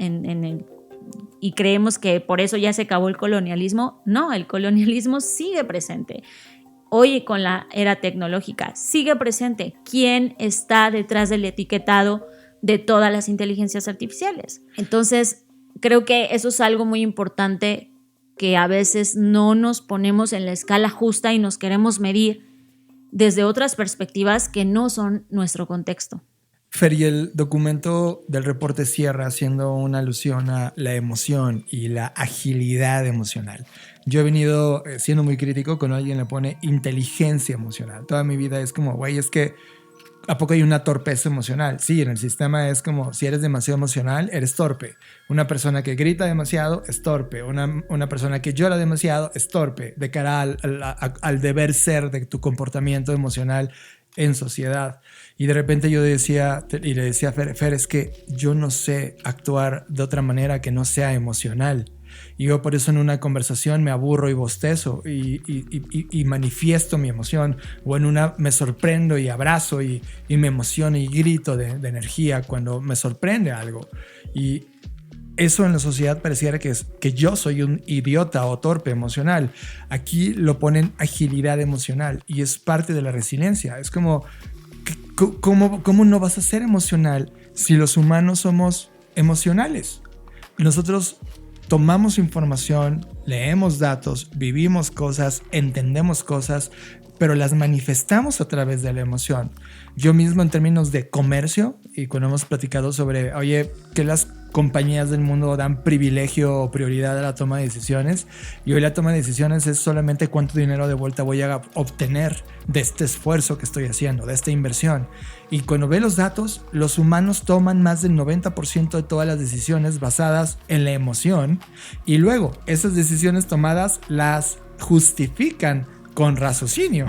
Speaker 3: y creemos que por eso ya se acabó el colonialismo, no, el colonialismo sigue presente. Hoy con la era tecnológica sigue presente. ¿Quién está detrás del etiquetado de todas las inteligencias artificiales? Entonces, creo que eso es algo muy importante, que a veces no nos ponemos en la escala justa y nos queremos medir desde otras perspectivas que no son nuestro contexto.
Speaker 4: Fer, y el documento del reporte cierra haciendo una alusión a la emoción y la agilidad emocional. Yo he venido siendo muy crítico cuando alguien le pone inteligencia emocional. Toda mi vida es como, güey, es que ¿a poco hay una torpeza emocional? Sí, en el sistema es como, si eres demasiado emocional, eres torpe. Una persona que grita demasiado es torpe. Una persona que llora demasiado es torpe de cara al deber ser de tu comportamiento emocional en sociedad. Y de repente yo decía, y le decía a Fer, es que yo no sé actuar de otra manera que no sea emocional. Y yo por eso en una conversación me aburro y bostezo y manifiesto mi emoción, o en una me sorprendo y abrazo y me emociono y grito de energía cuando me sorprende algo. Y eso en la sociedad pareciera que yo soy un idiota o torpe emocional. Aquí lo ponen agilidad emocional y es parte de la resiliencia. Es como, ¿cómo no vas a ser emocional si los humanos somos emocionales? Nosotros tomamos información, leemos datos, vivimos cosas, entendemos cosas, pero las manifestamos a través de la emoción. Yo mismo en términos de comercio, y cuando hemos platicado sobre, oye, que las compañías del mundo dan privilegio o prioridad a la toma de decisiones, y hoy la toma de decisiones es solamente cuánto dinero de vuelta voy a obtener de este esfuerzo que estoy haciendo, de esta inversión. Y cuando ve los datos, los humanos toman más del 90% de todas las decisiones basadas en la emoción, y luego esas decisiones tomadas las justifican con raciocinio.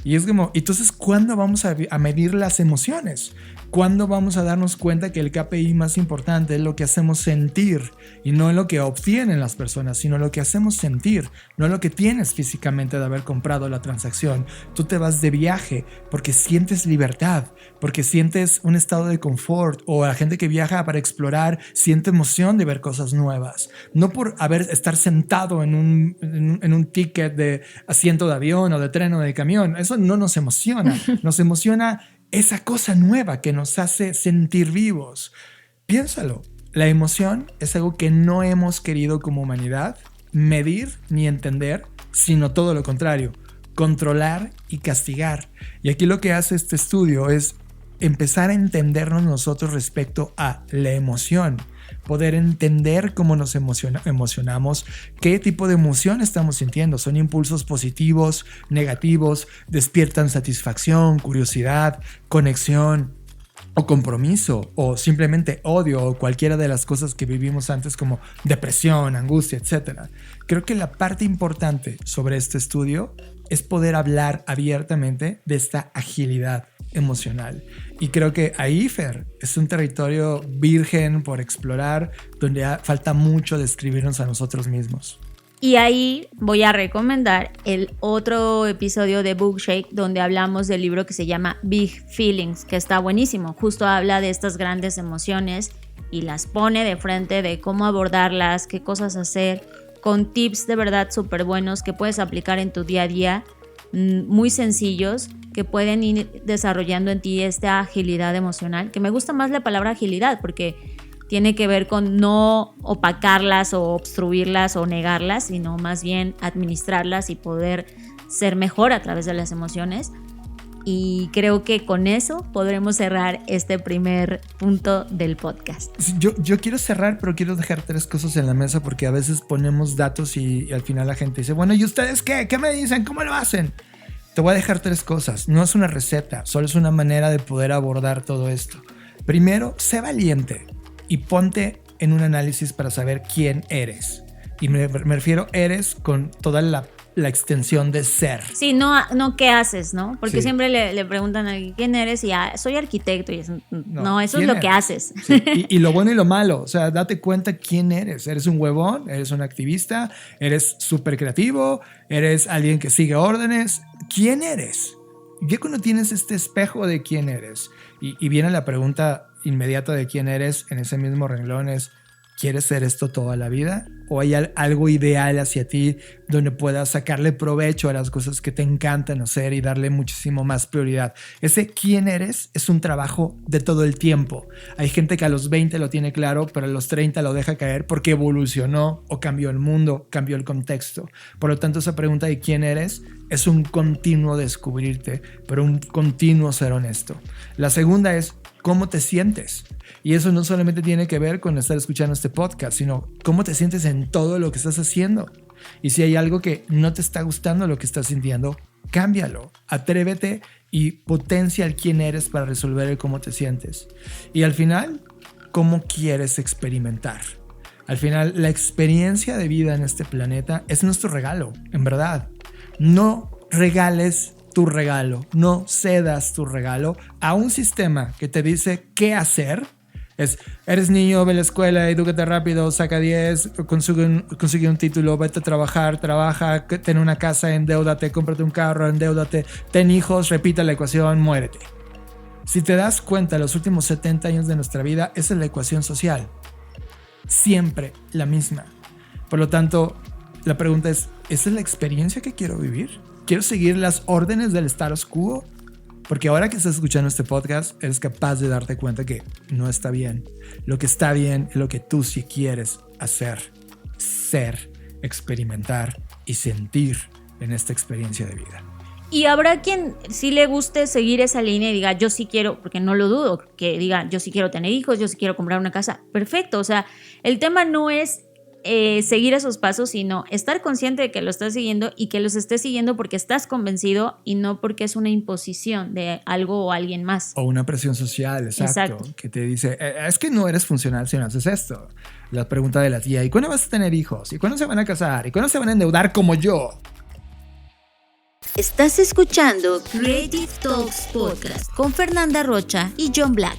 Speaker 4: Y es como, entonces, ¿cuándo vamos a medir las emociones? ¿Cuándo vamos a darnos cuenta que el KPI más importante es lo que hacemos sentir y no lo que obtienen las personas, sino lo que hacemos sentir, no lo que tienes físicamente de haber comprado la transacción? Tú te vas de viaje porque sientes libertad, porque sientes un estado de confort, o la gente que viaja para explorar siente emoción de ver cosas nuevas, no por estar sentado en un ticket de asiento de avión o de tren o de camión. Eso no nos emociona, nos emociona esa cosa nueva que nos hace sentir vivos. Piénsalo, la emoción es algo que no hemos querido como humanidad medir ni entender, sino todo lo contrario, controlar y castigar. Y aquí lo que hace este estudio es empezar a entendernos nosotros respecto a la emoción, poder entender cómo nos emocionamos, qué tipo de emoción estamos sintiendo. Son impulsos positivos, negativos, despiertan satisfacción, curiosidad, conexión o compromiso, o simplemente odio, o cualquiera de las cosas que vivimos antes como depresión, angustia, etc. Creo que la parte importante sobre este estudio es poder hablar abiertamente de esta agilidad emocional. Y creo que ahí, Fer, es un territorio virgen por explorar, donde falta mucho describirnos a nosotros mismos.
Speaker 3: Y ahí voy a recomendar el otro episodio de Bookshake, donde hablamos del libro que se llama Big Feelings, que está buenísimo. Justo habla de estas grandes emociones y las pone de frente de cómo abordarlas, qué cosas hacer, con tips de verdad súper buenos que puedes aplicar en tu día a día, muy sencillos, que pueden ir desarrollando en ti esta agilidad emocional, que me gusta más la palabra agilidad porque tiene que ver con no opacarlas o obstruirlas o negarlas, sino más bien administrarlas y poder ser mejor a través de las emociones. Y creo que con eso podremos cerrar este primer punto del podcast.
Speaker 4: Yo quiero cerrar, pero quiero dejar 3 cosas en la mesa, porque a veces ponemos datos y al final la gente dice, bueno, ¿y ustedes qué? ¿Qué me dicen? ¿Cómo lo hacen? Te voy a dejar 3 cosas. No es una receta, solo es una manera de poder abordar todo esto. Primero, sé valiente y ponte en un análisis para saber quién eres. Y me refiero eres con toda la extensión de ser.
Speaker 3: Sí, no qué haces, ¿no? Porque
Speaker 4: sí.
Speaker 3: Siempre le preguntan a alguien, ¿quién eres? Y soy arquitecto. Y no, eso es lo que haces.
Speaker 4: Sí. Y lo bueno y lo malo. O sea, date cuenta quién eres. ¿Eres un huevón? ¿Eres un activista? ¿Eres súper creativo? ¿Eres alguien que sigue órdenes? ¿Quién eres? Ya cuando tienes este espejo de quién eres y viene la pregunta inmediata de quién eres, en ese mismo renglón es, ¿quieres ser esto toda la vida? ¿O hay algo ideal hacia ti donde puedas sacarle provecho a las cosas que te encantan hacer y darle muchísimo más prioridad? Ese quién eres es un trabajo de todo el tiempo. Hay gente que a los 20 lo tiene claro, pero a los 30 lo deja caer porque evolucionó o cambió el mundo, cambió el contexto. Por lo tanto, esa pregunta de quién eres es un continuo descubrirte, pero un continuo ser honesto. La segunda es, ¿cómo te sientes? Y eso no solamente tiene que ver con estar escuchando este podcast, sino cómo te sientes en todo lo que estás haciendo. Y si hay algo que no te está gustando lo que estás sintiendo, cámbialo, atrévete y potencia el quién eres para resolver el cómo te sientes. Y al final, ¿cómo quieres experimentar? Al final, la experiencia de vida en este planeta es nuestro regalo, en verdad. No regales tu regalo, no cedas tu regalo a un sistema que te dice qué hacer. Eres niño, ve a la escuela, edúcate rápido, saca 10, consigue un título, vete a trabajar, trabaja, ten una casa, endeúdate, cómprate un carro, endeúdate, ten hijos, repita la ecuación, muérete. Si te das cuenta, los últimos 70 años de nuestra vida, esa es la ecuación social. Siempre la misma. Por lo tanto, la pregunta es, ¿esa es la experiencia que quiero vivir? ¿Quiero seguir las órdenes del status quo? Porque ahora que estás escuchando este podcast, eres capaz de darte cuenta que no está bien. Lo que está bien es lo que tú sí quieres hacer, ser, experimentar y sentir en esta experiencia de vida.
Speaker 3: Y habrá quien sí le guste seguir esa línea y diga, yo sí quiero, porque no lo dudo, que diga, yo sí quiero tener hijos, yo sí quiero comprar una casa. Perfecto, o sea, el tema no es seguir esos pasos, sino estar consciente de que lo estás siguiendo y que los estés siguiendo porque estás convencido y no porque es una imposición de algo o alguien más.
Speaker 4: O una presión social, exacto. Que te dice, es que no eres funcional si no haces esto. La pregunta de la tía, ¿y cuándo vas a tener hijos? ¿Y cuándo se van a casar? ¿Y cuándo se van a endeudar como yo?
Speaker 3: Estás escuchando Creative Talks Podcast con Fernanda Rocha y John Black.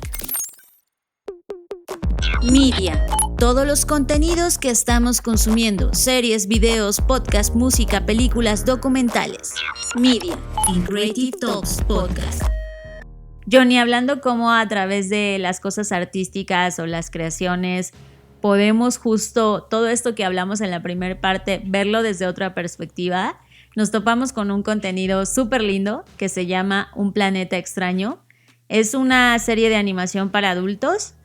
Speaker 3: Media. Todos los contenidos que estamos consumiendo, series, videos, podcasts, música, películas, documentales. Media en Creative Talks Podcast. Johnny, hablando cómo a través de las cosas artísticas o las creaciones podemos justo todo esto que hablamos en la primera parte, verlo desde otra perspectiva, nos topamos con un contenido súper lindo que se llama Un planeta extraño. Es una serie de animación para adultos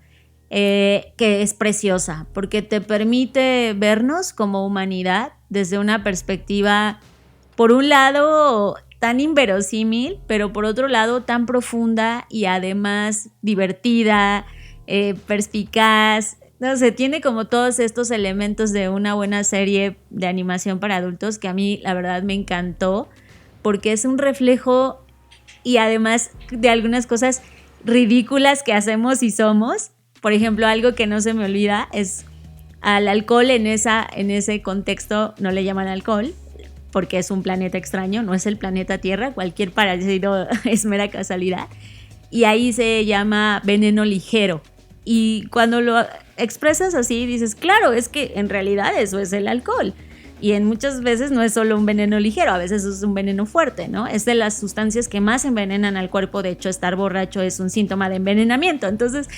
Speaker 3: que es preciosa porque te permite vernos como humanidad desde una perspectiva, por un lado, tan inverosímil, pero por otro lado tan profunda y además divertida, perspicaz. No sé, tiene como todos estos elementos de una buena serie de animación para adultos que a mí la verdad me encantó porque es un reflejo y además de algunas cosas ridículas que hacemos y somos. Por ejemplo, algo que no se me olvida es al alcohol en ese contexto no le llaman alcohol porque es un planeta extraño, no es el planeta Tierra, cualquier parecido es mera casualidad. Y ahí se llama veneno ligero. Y cuando lo expresas así, dices, claro, es que en realidad eso es el alcohol. Y en muchas veces no es solo un veneno ligero, a veces es un veneno fuerte, ¿no? Es de las sustancias que más envenenan al cuerpo. De hecho, estar borracho es un síntoma de envenenamiento. Entonces,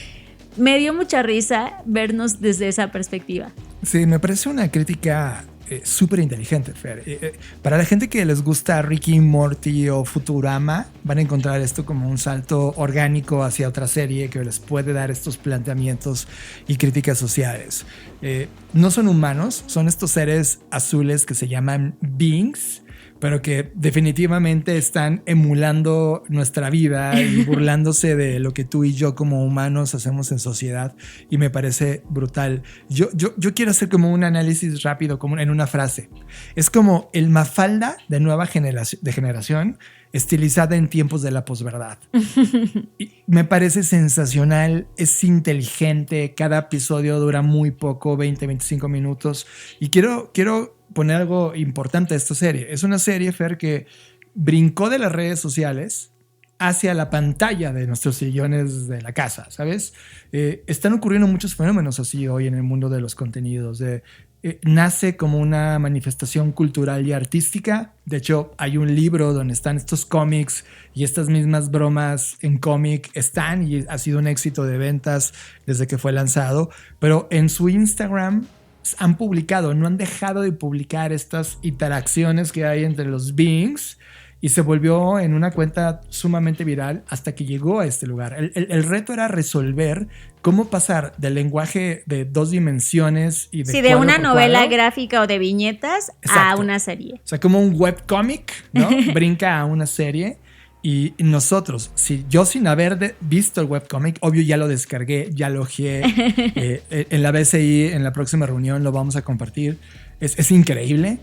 Speaker 3: me dio mucha risa vernos desde esa perspectiva.
Speaker 4: Sí, me parece una crítica súper inteligente, Fer. Para la gente que les gusta Ricky y Morty o Futurama, van a encontrar esto como un salto orgánico hacia otra serie que les puede dar estos planteamientos y críticas sociales. No son humanos, son estos seres azules que se llaman beings, pero que definitivamente están emulando nuestra vida y burlándose de lo que tú y yo como humanos hacemos en sociedad, y me parece brutal. Yo quiero hacer como un análisis rápido, como en una frase. Es como el Mafalda de nueva generación estilizada en tiempos de la posverdad. Y me parece sensacional, es inteligente, cada episodio dura muy poco, 20-25 minutos, y quiero poner algo importante de esta serie. Es una serie, Fer, que brincó de las redes sociales hacia la pantalla de nuestros sillones de la casa, ¿sabes? Están ocurriendo muchos fenómenos así hoy en el mundo de los contenidos. Nace como una manifestación cultural y artística. De hecho, hay un libro donde están estos cómics y estas mismas bromas en cómic están, y ha sido un éxito de ventas desde que fue lanzado. Pero en su Instagram han publicado, no han dejado de publicar estas interacciones que hay entre los beings, y se volvió en una cuenta sumamente viral hasta que llegó a este lugar. El reto era resolver cómo pasar del lenguaje de 2 dimensiones y de
Speaker 3: una novela gráfica o de viñetas. Exacto. A una serie.
Speaker 4: O sea, como un webcómic, ¿no? Brinca a una serie. Y nosotros, yo sin haber visto el webcomic, obvio ya lo descargué, ya lo ojeé, en la BCI, en la próxima reunión lo vamos a compartir. Es increíble,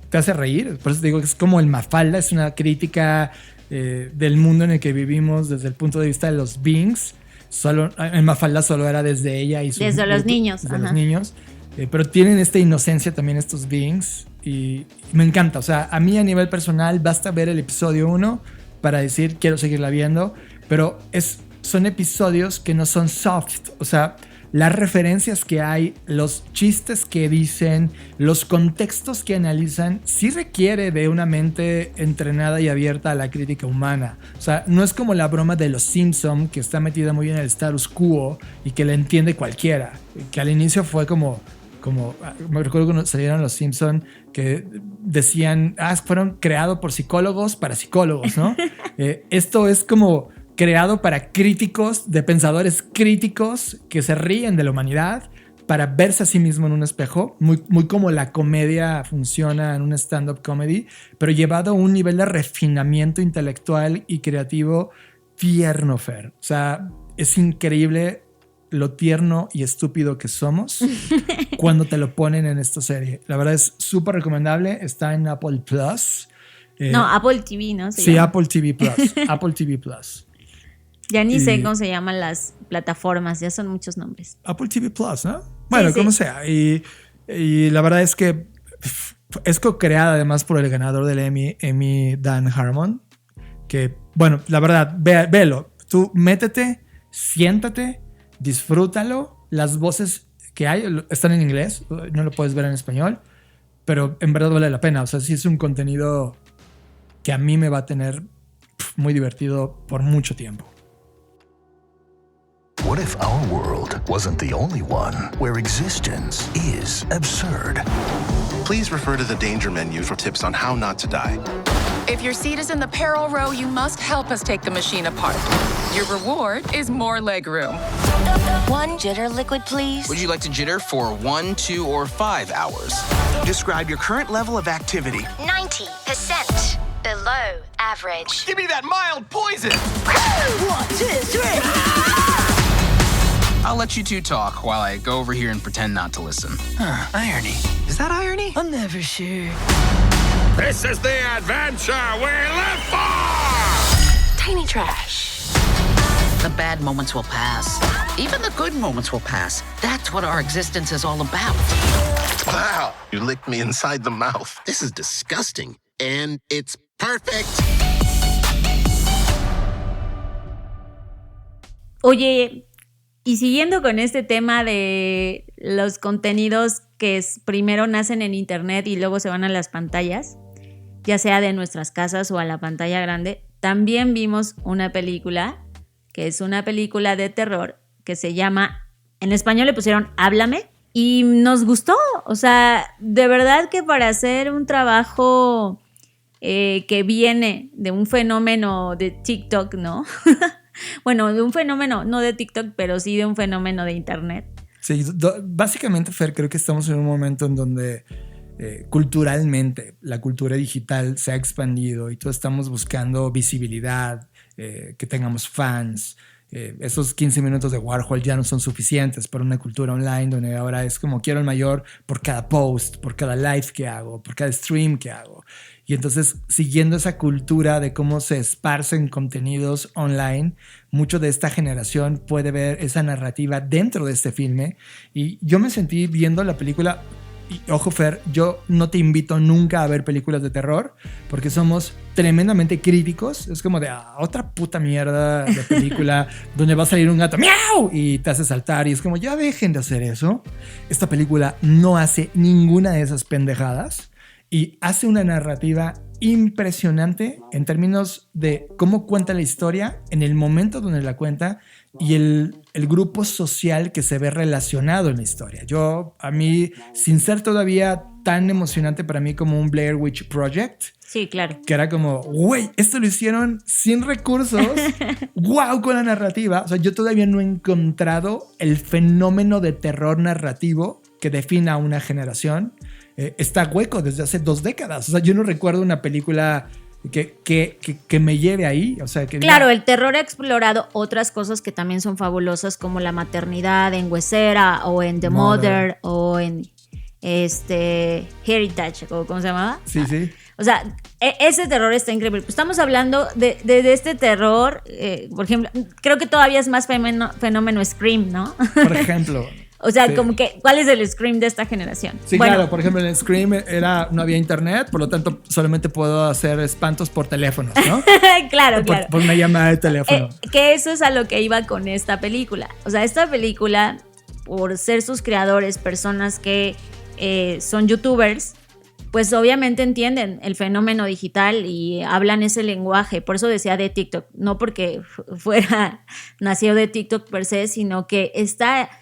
Speaker 4: te hace reír, por eso te digo que es como el Mafalda, es una crítica del mundo en el que vivimos desde el punto de vista de los beings. El Mafalda solo era desde ella y
Speaker 3: desde los niños.
Speaker 4: Desde los niños. Pero tienen esta inocencia también estos beings, y me encanta. O sea, a mí a nivel personal basta ver el episodio 1 para decir quiero seguirla viendo, pero son episodios que no son soft. O sea, las referencias que hay, los chistes que dicen, los contextos que analizan, sí requiere de una mente entrenada y abierta a la crítica humana. O sea, no es como la broma de los Simpson, que está metida muy en el status quo y que la entiende cualquiera, que al inicio fue como me recuerdo cuando salieron los Simpson que decían, fueron creados por psicólogos para psicólogos, ¿no? Esto es como creado para críticos, de pensadores críticos que se ríen de la humanidad para verse a sí mismo en un espejo, muy, muy como la comedia funciona en un stand-up comedy, pero llevado a un nivel de refinamiento intelectual y creativo tierno, Fer. O sea, es increíble lo tierno y estúpido que somos cuando te lo ponen en esta serie. La verdad es súper recomendable. Está en Apple Plus.
Speaker 3: Apple TV, ¿no?
Speaker 4: Sí, Apple TV Plus. Apple TV Plus.
Speaker 3: Ya ni sé cómo se llaman las plataformas. Ya son muchos nombres.
Speaker 4: Apple TV Plus, ¿no? Bueno,
Speaker 3: sí.
Speaker 4: como sea. Y la verdad es que Es co-creada además por el ganador del Emmy, Dan Harmon. Que, bueno, la verdad, velo. Tú métete, siéntate, disfrútalo. Las voces que hay están en inglés, no lo puedes ver en español, pero en verdad vale la pena. O sea, sí es un contenido que a mí me va a tener muy divertido por mucho tiempo.
Speaker 11: What if our world wasn't the only one where existence is absurd?
Speaker 12: Please refer to the danger menu for tips on how not to die.
Speaker 13: If your seat is in the peril row, you must help us take the machine apart. Your reward is more legroom.
Speaker 14: 1 jitter liquid, please.
Speaker 15: Would you like to jitter for 1, 2, or 5 hours?
Speaker 16: Describe your current level of activity.
Speaker 14: 90% below average.
Speaker 16: Give me that mild poison!
Speaker 14: 1, 2, 3.
Speaker 15: I'll let you two talk while I go over here and pretend not to listen.
Speaker 16: Irony. Is that irony?
Speaker 14: I'm never sure.
Speaker 17: This is the adventure we live for!
Speaker 14: Tiny trash.
Speaker 18: The bad moments will pass. Even the good moments will pass. That's what our existence is all about.
Speaker 12: Wow, you licked me inside the mouth.
Speaker 17: This is disgusting, and it's perfect.
Speaker 3: Oye, y siguiendo con este tema de los contenidos que primero nacen en internet y luego se van a las pantallas, ya sea de nuestras casas o a la pantalla grande, también vimos una película que es una película de terror que se llama, en español le pusieron Háblame, y nos gustó. O sea, de verdad que para hacer un trabajo que viene de un fenómeno de TikTok, ¿no? Bueno, de un fenómeno, no de TikTok, pero sí de un fenómeno de internet.
Speaker 4: Sí, básicamente, Fer, creo que estamos en un momento en donde culturalmente la cultura digital se ha expandido y todos estamos buscando visibilidad, que tengamos fans. Esos 15 minutos de Warhol ya no son suficientes para una cultura online donde ahora es como quiero el mayor por cada post, por cada live que hago, por cada stream que hago. Y entonces, siguiendo esa cultura de cómo se esparcen contenidos online, mucho de esta generación puede ver esa narrativa dentro de este filme. Y yo me sentí viendo la película. Y ojo, Fer, yo no te invito nunca a ver películas de terror porque somos tremendamente críticos. Es como de otra puta mierda de película donde va a salir un gato ¡miau! Y te hace saltar y es como ya dejen de hacer eso. Esta película no hace ninguna de esas pendejadas y hace una narrativa impresionante en términos de cómo cuenta la historia en el momento donde la cuenta y el grupo social que se ve relacionado en la historia. A mí, sin ser todavía tan emocionante para mí como un Blair Witch Project.
Speaker 3: Sí, claro.
Speaker 4: Que era como, güey, esto lo hicieron sin recursos. ¡Wow! Con la narrativa. O sea, yo todavía no he encontrado el fenómeno de terror narrativo que defina a una generación. Está hueco desde hace 2 décadas. O sea, yo no recuerdo una película que me lleve ahí. O sea, que
Speaker 3: claro, el terror ha explorado otras cosas que también son fabulosas, como la maternidad en Huesera o en The Mother o en Heritage, ¿cómo se llamaba?
Speaker 4: Sí, sí.
Speaker 3: O sea, ese terror está increíble. Estamos hablando de este terror, por ejemplo, creo que todavía es más fenómeno Scream, ¿no?
Speaker 4: Por ejemplo.
Speaker 3: O sea,
Speaker 4: sí.
Speaker 3: Como que, ¿cuál es el Scream de esta generación?
Speaker 4: Sí, bueno, claro, por ejemplo, en el Scream no había internet, por lo tanto solamente puedo hacer espantos por teléfonos, ¿no?
Speaker 3: Claro.
Speaker 4: Por una llamada de teléfono.
Speaker 3: Que eso es a lo que iba con esta película. O sea, esta película, por ser sus creadores, personas que son youtubers, pues obviamente entienden el fenómeno digital y hablan ese lenguaje. Por eso decía de TikTok, no porque nació de TikTok per se, sino que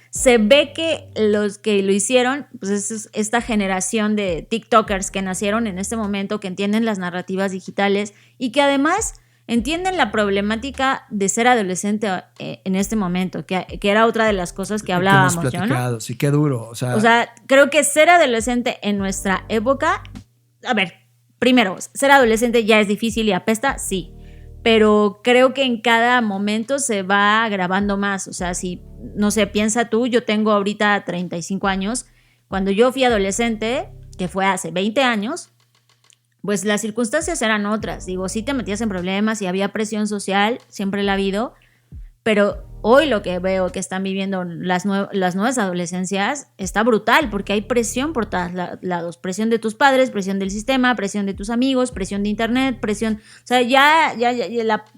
Speaker 3: se ve que los que lo hicieron, pues es esta generación de TikTokers que nacieron en este momento, que entienden las narrativas digitales y que además entienden la problemática de ser adolescente en este momento, que era otra de las cosas que hablábamos,
Speaker 4: que hemos platicado, ¿no? Sí, qué duro. O sea,
Speaker 3: creo que ser adolescente en nuestra época, a ver, primero, ser adolescente ya es difícil y apesta, sí, pero creo que en cada momento se va agravando más. O sea, si, no sé, piensa tú, yo tengo ahorita 35 años, cuando yo fui adolescente, que fue hace 20 años, pues las circunstancias eran otras. Digo, sí te metías en problemas y había presión social, siempre la ha habido, pero hoy lo que veo que están viviendo las nuevas adolescencias está brutal, porque hay presión por todos lados. Presión de tus padres, presión del sistema, presión de tus amigos, presión de internet, presión... O sea, ya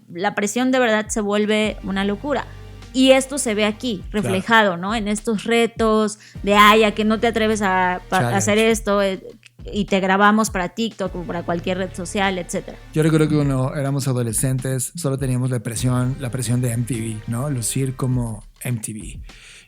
Speaker 3: la presión de verdad se vuelve una locura. Y esto se ve aquí, reflejado, ¿no? En estos retos de, a que no te atreves a hacer esto, y te grabamos para TikTok o para cualquier red social, etc.
Speaker 4: Yo recuerdo que cuando éramos adolescentes solo teníamos la presión de MTV, ¿no? Lucir como MTV.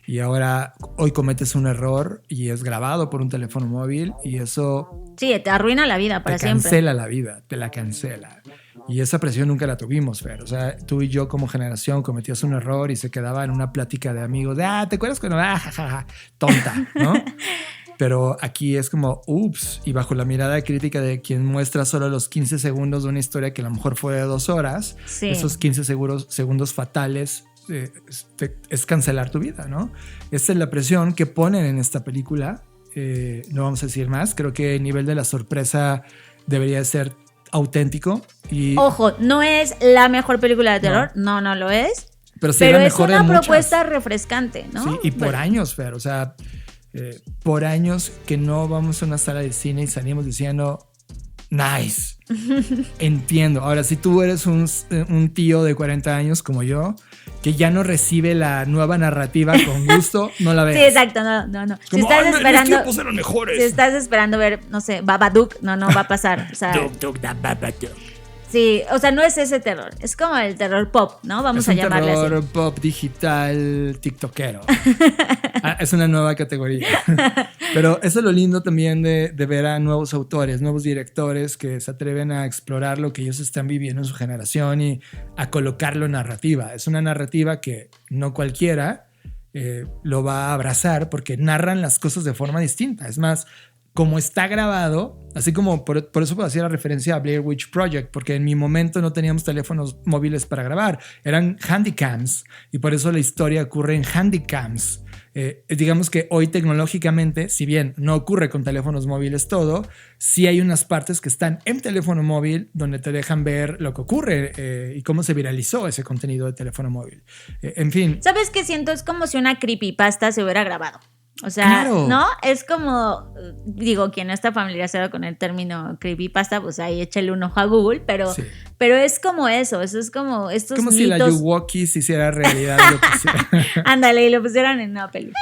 Speaker 4: Y ahora, hoy cometes un error y es grabado por un teléfono móvil y eso...
Speaker 3: Sí, te arruina la vida para siempre.
Speaker 4: Te cancela la vida, te la cancela. Y esa presión nunca la tuvimos, Fer. O sea, tú y yo como generación cometías un error y se quedaba en una plática de amigos de, ¿te acuerdas cuando? Jajaja, tonta, ¿no? Pero aquí es como, ups, y bajo la mirada crítica de quien muestra solo los 15 segundos de una historia que a lo mejor fue de 2 horas, sí. Esos 15 segundos fatales es cancelar tu vida, ¿no? Esta es la presión que ponen en esta película. No vamos a decir más. Creo que el nivel de la sorpresa debería ser auténtico. Y
Speaker 3: ojo, no es la mejor película de terror, no lo es.
Speaker 4: Pero sí es
Speaker 3: una propuesta refrescante, ¿no?
Speaker 4: Sí, y por años, Fer, o sea, por años que no vamos a una sala de cine y salimos diciendo, nice, entiendo. Ahora, si tú eres un tío de 40 años como yo, que ya no recibe la nueva narrativa con gusto, no la ves.
Speaker 3: Sí, exacto, no.
Speaker 4: Si estás esperando, los eran mejores.
Speaker 3: Si estás esperando ver, no sé, Babadook, no va a pasar. O sea,
Speaker 4: Babadook.
Speaker 3: Sí, o sea, no es ese terror, es como el terror pop, ¿no? Vamos a llamarle así. Es un terror
Speaker 4: pop digital tiktokero. Es una nueva categoría. Pero eso es lo lindo también de ver a nuevos autores, nuevos directores que se atreven a explorar lo que ellos están viviendo en su generación y a colocarlo en narrativa. Es una narrativa que no cualquiera lo va a abrazar porque narran las cosas de forma distinta. Es más, como está grabado, así como por eso puedo hacer la referencia a Blair Witch Project, porque en mi momento no teníamos teléfonos móviles para grabar, eran handycams y por eso la historia ocurre en handycams. Digamos que hoy tecnológicamente, si bien no ocurre con teléfonos móviles todo, sí hay unas partes que están en teléfono móvil donde te dejan ver lo que ocurre y cómo se viralizó ese contenido de teléfono móvil. En fin.
Speaker 3: ¿Sabes qué siento? Es como si una creepypasta se hubiera grabado. O sea,
Speaker 4: claro.
Speaker 3: ¿no? Es como, digo, quien no está familiarizado con el término creepypasta, pues ahí échale un ojo a Google, pero es como eso es como estos
Speaker 4: como
Speaker 3: mitos.
Speaker 4: Si la Yuwoki se hiciera realidad.
Speaker 3: Ándale, y lo pusieran en una película.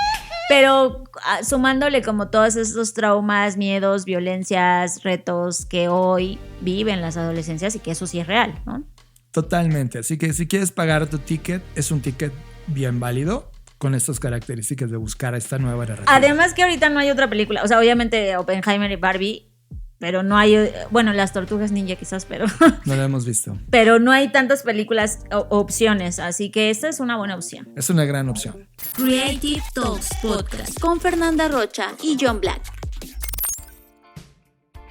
Speaker 3: Pero sumándole como todos esos traumas, miedos, violencias, retos que hoy viven las adolescencias y que eso sí es real, ¿no?
Speaker 4: Totalmente, así que si quieres pagar tu ticket, es un ticket bien válido, con estas características de buscar esta nueva narrativa.
Speaker 3: Además que ahorita no hay otra película, o sea, obviamente Oppenheimer y Barbie, pero no hay, bueno, las Tortugas Ninja quizás, pero
Speaker 4: no la hemos visto.
Speaker 3: Pero no hay tantas películas opciones, así que esta es una buena opción.
Speaker 4: Es una gran opción.
Speaker 3: Creative Talks Podcast con Fernanda Rocha y John Black.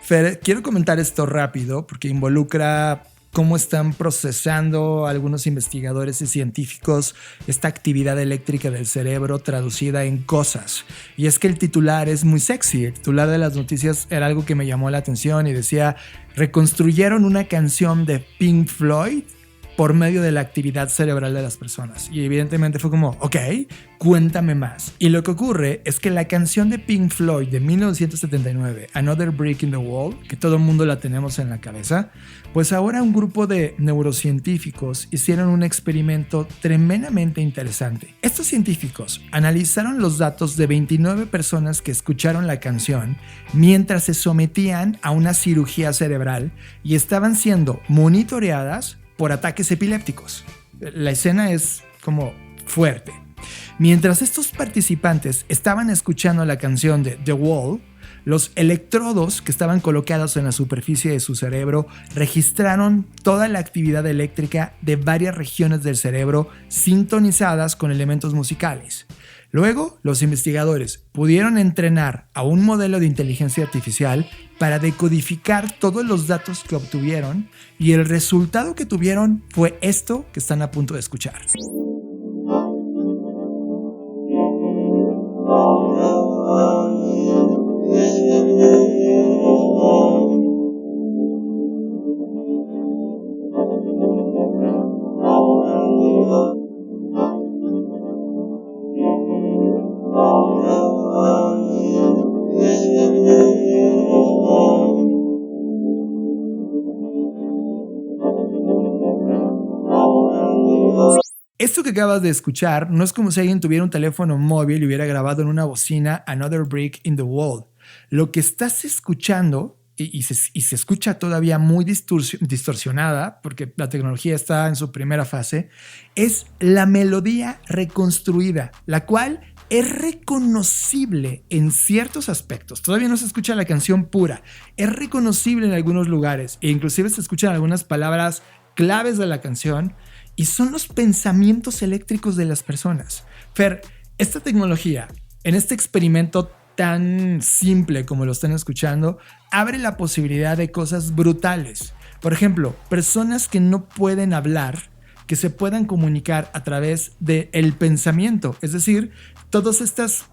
Speaker 4: Fer, quiero comentar esto rápido porque involucra cómo están procesando algunos investigadores y científicos esta actividad eléctrica del cerebro traducida en cosas. Y es que el titular es muy sexy. El titular de las noticias era algo que me llamó la atención y decía: reconstruyeron una canción de Pink Floyd por medio de la actividad cerebral de las personas. Y evidentemente fue como, ok, cuéntame más. Y lo que ocurre es que la canción de Pink Floyd de 1979, Another Brick in the Wall, que todo el mundo la tenemos en la cabeza, pues ahora un grupo de neurocientíficos hicieron un experimento tremendamente interesante. Estos científicos analizaron los datos de 29 personas que escucharon la canción mientras se sometían a una cirugía cerebral y estaban siendo monitoreadas por ataques epilépticos. La escena es como fuerte. Mientras estos participantes estaban escuchando la canción de The Wall, los electrodos que estaban colocados en la superficie de su cerebro registraron toda la actividad eléctrica de varias regiones del cerebro sintonizadas con elementos musicales. Luego, los investigadores pudieron entrenar a un modelo de inteligencia artificial para decodificar todos los datos que obtuvieron y el resultado que tuvieron fue esto que están a punto de escuchar. Esto que acabas de escuchar no es como si alguien tuviera un teléfono móvil y hubiera grabado en una bocina Another Brick in the Wall. Lo que estás escuchando, y se escucha todavía muy distorsionada, porque la tecnología está en su primera fase, es la melodía reconstruida, la cual es reconocible en ciertos aspectos. Todavía no se escucha la canción pura, es reconocible en algunos lugares e inclusive se escuchan algunas palabras claves de la canción y son los pensamientos eléctricos de las personas. Fer, esta tecnología, en este experimento tan simple como lo están escuchando, abre la posibilidad de cosas brutales. Por ejemplo, personas que no pueden hablar, que se puedan comunicar a través del pensamiento, es decir, todos estos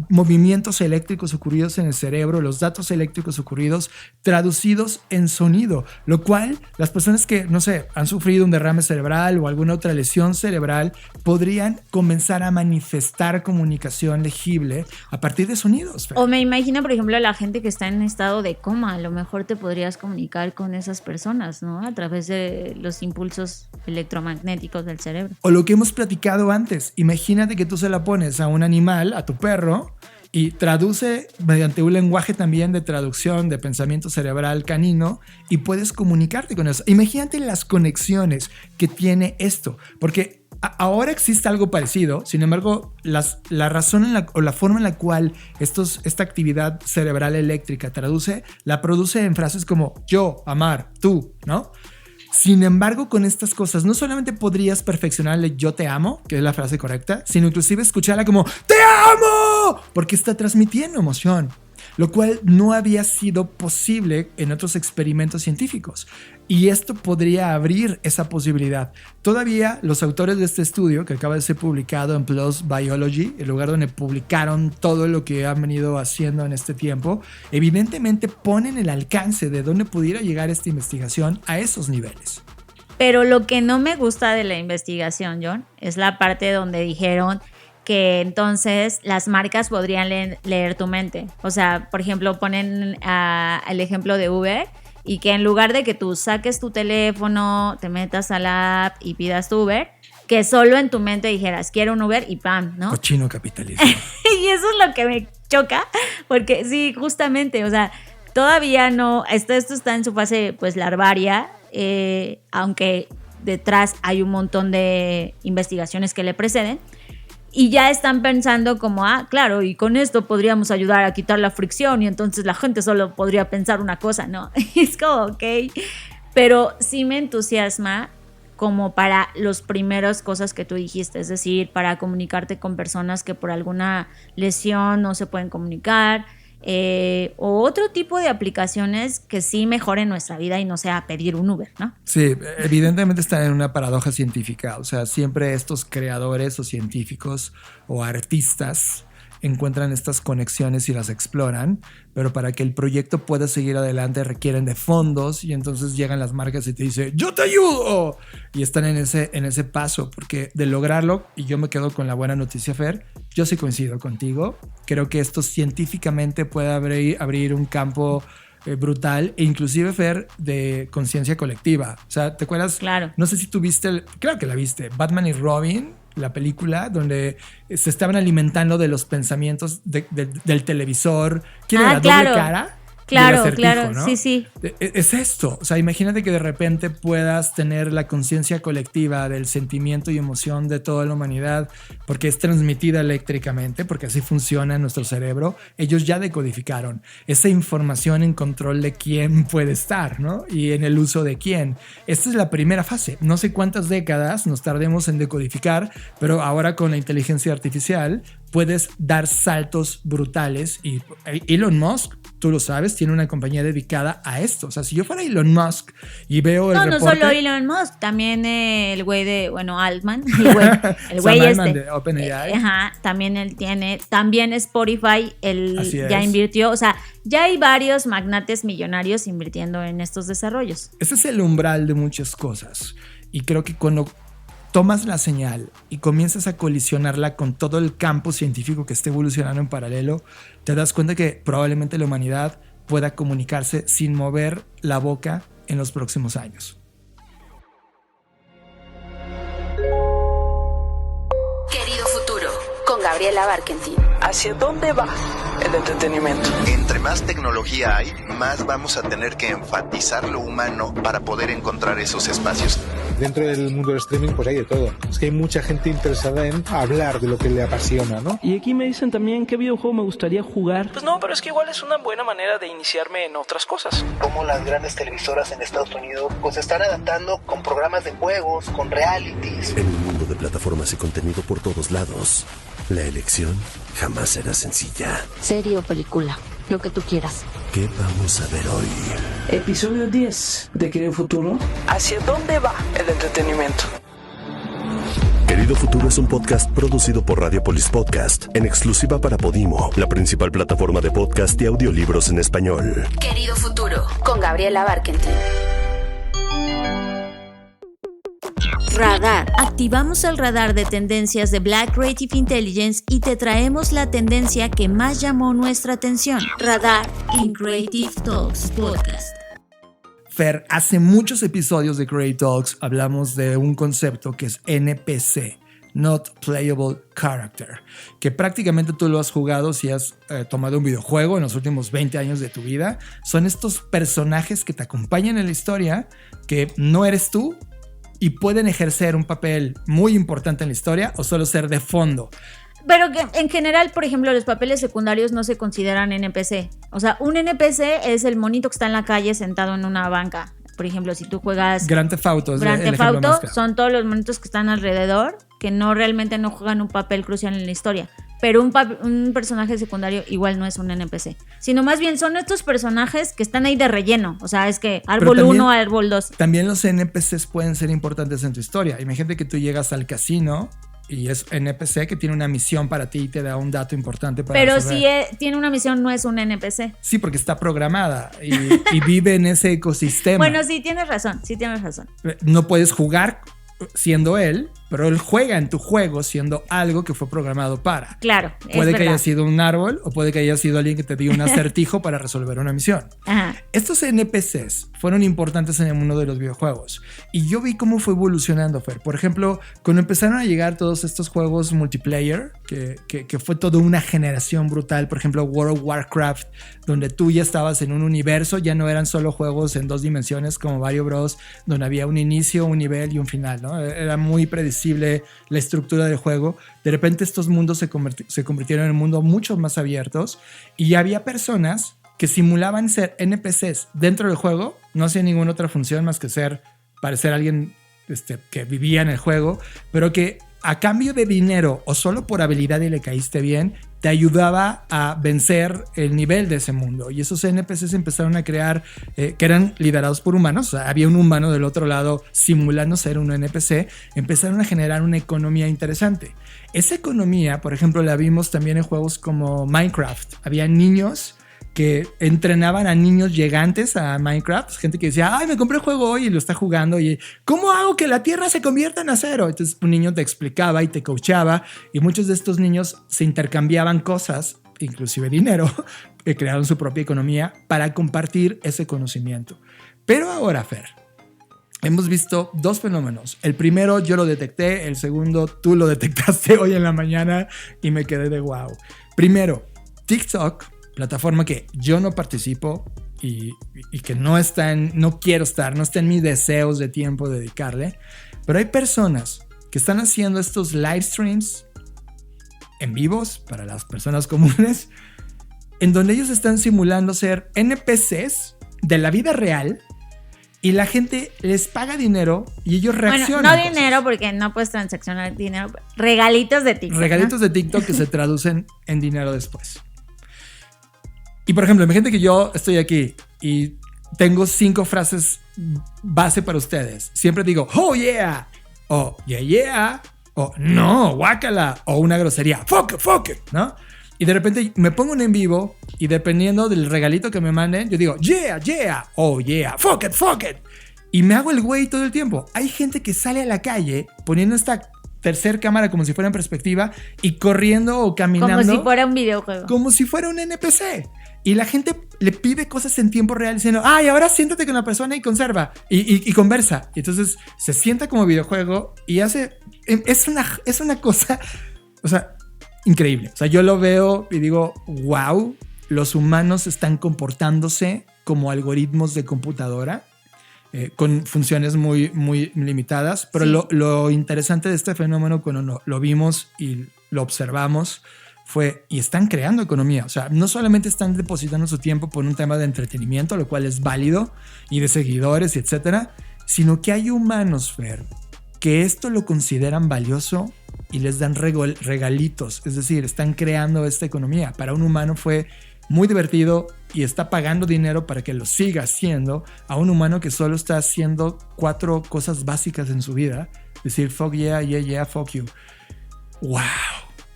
Speaker 4: movimientos eléctricos ocurridos en el cerebro, los datos eléctricos ocurridos traducidos en sonido, lo cual las personas que, no sé, han sufrido un derrame cerebral o alguna otra lesión cerebral podrían comenzar a manifestar comunicación legible a partir de sonidos.
Speaker 3: O me imagino, por ejemplo, la gente que está en estado de coma, a lo mejor te podrías comunicar con esas personas, ¿no? A través de los impulsos electromagnéticos del cerebro.
Speaker 4: O lo que hemos platicado antes, imagínate que tú se la pones a un animal, a tu perro, y traduce mediante un lenguaje también de traducción de pensamiento cerebral canino y puedes comunicarte con eso. Imagínate las conexiones que tiene esto, porque ahora existe algo parecido, sin embargo, la razón o la forma en la cual esta actividad cerebral eléctrica la produce en frases como yo, amar, tú, ¿no? Sin embargo, con estas cosas no solamente podrías perfeccionarle yo te amo, que es la frase correcta, sino inclusive escucharla como ¡te amo! Porque está transmitiendo emoción, lo cual no había sido posible en otros experimentos científicos. Y esto podría abrir esa posibilidad. Todavía los autores de este estudio, que acaba de ser publicado en PLOS Biology, el lugar donde publicaron todo lo que han venido haciendo en este tiempo, evidentemente ponen el alcance de dónde pudiera llegar esta investigación a esos niveles.
Speaker 3: Pero lo que no me gusta de la investigación, John, es la parte donde dijeron que entonces las marcas podrían leer tu mente. O sea, por ejemplo, ponen el ejemplo de Uber y que en lugar de que tú saques tu teléfono, te metas a la app y pidas tu Uber, que solo en tu mente dijeras, quiero un Uber y ¡pam!, ¿no?
Speaker 4: Cochino capitalismo.
Speaker 3: Y eso es lo que me choca, porque sí, justamente, o sea, todavía no, esto está en su fase pues larvaria, aunque detrás hay un montón de investigaciones que le preceden. Y ya están pensando como, claro, y con esto podríamos ayudar a quitar la fricción y entonces la gente solo podría pensar una cosa, ¿no? Es como, ok, pero sí me entusiasma como para las primeras cosas que tú dijiste, es decir, para comunicarte con personas que por alguna lesión no se pueden comunicar, o otro tipo de aplicaciones que sí mejoren nuestra vida y no sea pedir un Uber, ¿no?
Speaker 4: Sí, evidentemente están en una paradoja científica. O sea, siempre estos creadores o científicos o artistas encuentran estas conexiones y las exploran, pero para que el proyecto pueda seguir adelante requieren de fondos y entonces llegan las marcas y te dicen ¡yo te ayudo! Y están en ese paso, porque de lograrlo, y yo me quedo con la buena noticia, Fer, yo sí coincido contigo, creo que esto científicamente puede abrir un campo brutal e inclusive, Fer, de conciencia colectiva. O sea, ¿te acuerdas?
Speaker 3: Claro.
Speaker 4: No sé si tú viste, claro que la viste, Batman y Robin, la película donde se estaban alimentando de los pensamientos del televisor. ¿Quién era?
Speaker 3: Claro.
Speaker 4: ¿Doble cara?
Speaker 3: Claro,
Speaker 4: Acertijo,
Speaker 3: claro,
Speaker 4: ¿no?
Speaker 3: sí.
Speaker 4: Es esto, o sea, imagínate que de repente puedas tener la conciencia colectiva del sentimiento y emoción de toda la humanidad, porque es transmitida eléctricamente, porque así funciona nuestro cerebro. Ellos ya decodificaron esa información en control de quién puede estar, ¿no? Y en el uso de quién. Esta es la primera fase. No sé cuántas décadas nos tardemos en decodificar, pero ahora con la inteligencia artificial puedes dar saltos brutales. Y Elon Musk, tú lo sabes, tiene una compañía dedicada a esto. O sea, si yo fuera Elon Musk y veo el reporte...
Speaker 3: No solo Elon Musk, también el güey de, Altman, el güey
Speaker 4: Altman de OpenAI.
Speaker 3: También él tiene, también Spotify, él ya
Speaker 4: es.
Speaker 3: invirtió, o sea, ya hay varios magnates millonarios invirtiendo en estos desarrollos.
Speaker 4: Ese es el umbral de muchas cosas. Y creo que cuando tomas la señal y comienzas a colisionarla con todo el campo científico que esté evolucionando en paralelo, te das cuenta que probablemente la humanidad pueda comunicarse sin mover la boca en los próximos años.
Speaker 2: Gabriela Barkentin.
Speaker 19: ¿Hacia dónde va el entretenimiento?
Speaker 12: Entre más tecnología hay, más vamos a tener que enfatizar lo humano para poder encontrar esos espacios.
Speaker 20: Dentro del mundo del streaming pues hay de todo. Es que hay mucha gente interesada en hablar de lo que le apasiona, ¿no?
Speaker 19: Y aquí me dicen también qué videojuego me gustaría jugar. Pues no, pero es que igual es una buena manera de iniciarme en otras cosas.
Speaker 21: Como las grandes televisoras en Estados Unidos pues se están adaptando con programas de juegos, con realities.
Speaker 22: En un mundo de plataformas y contenido por todos lados, la elección jamás será sencilla.
Speaker 2: Serie o película, lo que tú quieras.
Speaker 22: ¿Qué vamos a ver hoy?
Speaker 19: Episodio 10 de Querido Futuro. ¿Hacia dónde va el entretenimiento?
Speaker 22: Querido Futuro es un podcast producido por Radiopolis Podcast, en exclusiva para Podimo, la principal plataforma de podcast y audiolibros en español.
Speaker 2: Querido Futuro, con Gabriela Barkentin.
Speaker 3: Radar. Activamos el radar de tendencias de Black Creative Intelligence y te traemos la tendencia que más llamó nuestra atención. Radar in Creative Talks Podcast.
Speaker 4: Fer, hace muchos episodios de Creative Talks hablamos de un concepto que es NPC, Not Playable Character, que prácticamente tú lo has jugado si has tomado un videojuego en los últimos 20 años de tu vida. Son estos personajes que te acompañan en la historia, que no eres tú, y pueden ejercer un papel muy importante en la historia o solo ser de fondo.
Speaker 3: Pero que en general, por ejemplo, los papeles secundarios no se consideran NPC. O sea, un NPC es el monito que está en la calle sentado en una banca. Por ejemplo, si tú juegas
Speaker 4: Grand Theft Auto,
Speaker 3: son todos los monitos que están alrededor que no realmente no juegan un papel crucial en la historia. Pero un personaje secundario igual no es un NPC, sino más bien son estos personajes que están ahí de relleno. O sea, es que árbol 1, árbol 2.
Speaker 4: También los NPCs pueden ser importantes en tu historia. Imagínate que tú llegas al casino y es NPC que tiene una misión para ti y te da un dato importante para
Speaker 3: Pero
Speaker 4: resolver.
Speaker 3: si tiene una misión, no es un NPC.
Speaker 4: Sí, porque está programada y vive en ese ecosistema.
Speaker 3: Bueno, sí tienes razón.
Speaker 4: No puedes jugar siendo él, pero él juega en tu juego siendo algo que fue programado para.
Speaker 3: Claro,
Speaker 4: puede que haya sido un árbol o puede que haya sido alguien que te dio un acertijo para resolver una misión.
Speaker 3: Ajá.
Speaker 4: Estos NPCs fueron importantes en el mundo de los videojuegos y yo vi cómo fue evolucionando, Fer. Por ejemplo, cuando empezaron a llegar todos estos juegos multiplayer, que fue toda una generación brutal. Por ejemplo, World of Warcraft, donde tú ya estabas en un universo, ya no eran solo juegos en 2 dimensiones como Mario Bros, donde había un inicio, un nivel y un final, ¿no? Era muy predecible la estructura del juego. De repente estos mundos se convirtieron en mundos mucho más abiertos y había personas que simulaban ser NPCs dentro del juego, no hacían ninguna otra función más que parecer alguien que vivía en el juego, pero que a cambio de dinero o solo por habilidad y le caíste bien, te ayudaba a vencer el nivel de ese mundo. Y esos NPCs empezaron a crear, que eran liderados por humanos, o sea, había un humano del otro lado simulando ser un NPC, empezaron a generar una economía interesante. Esa economía, por ejemplo, la vimos también en juegos como Minecraft. Había niños que entrenaban a niños llegantes a Minecraft, gente que decía, ay, me compré el juego hoy y lo está jugando y ¿cómo hago que la tierra se convierta en acero? Entonces un niño te explicaba y te coachaba y muchos de estos niños se intercambiaban cosas, inclusive dinero, que crearon su propia economía para compartir ese conocimiento. Pero ahora, Fer, hemos visto 2 fenómenos. El primero yo lo detecté, el segundo tú lo detectaste hoy en la mañana y me quedé de wow. Primero, TikTok, plataforma que yo no participo y que no está en mis deseos de tiempo dedicarle, pero hay personas que están haciendo estos live streams en vivos para las personas comunes, en donde ellos están simulando ser NPCs de la vida real y la gente les paga dinero y ellos reaccionan.
Speaker 3: Bueno, no dinero porque no puedes transaccionar dinero, regalitos de TikTok.
Speaker 4: Regalitos, ¿no? De TikTok que se traducen en dinero después. Y por ejemplo, imagínate que yo estoy aquí y tengo 5 frases base para ustedes. Siempre digo, oh yeah, o yeah yeah, o no, guácala, o una grosería, fuck it, ¿no? Y de repente me pongo en vivo y dependiendo del regalito que me manden, yo digo, yeah, oh yeah, fuck it. Y me hago el güey todo el tiempo. Hay gente que sale a la calle poniendo esta tercer cámara como si fuera en perspectiva y corriendo o caminando.
Speaker 3: Como si fuera un videojuego.
Speaker 4: Como si fuera un NPC. Y la gente le pide cosas en tiempo real diciendo, ay, ahora siéntate con la persona y conserva y conversa. Y entonces se sienta como videojuego y hace... Es una cosa... O sea, increíble. O sea, yo lo veo y digo, wow, los humanos están comportándose como algoritmos de computadora con funciones muy, muy limitadas. Pero sí, lo interesante de este fenómeno cuando lo vimos y lo observamos fue, y están creando economía. O sea, no solamente están depositando su tiempo por un tema de entretenimiento, lo cual es válido, y de seguidores, y etcétera, sino que hay humanos, Fer, que esto lo consideran valioso y les dan regalitos. Es decir, están creando esta economía. Para un humano fue muy divertido y está pagando dinero para que lo siga haciendo, a un humano que solo está haciendo 4 cosas básicas en su vida. Es decir, fuck yeah, yeah, yeah, fuck you. Wow.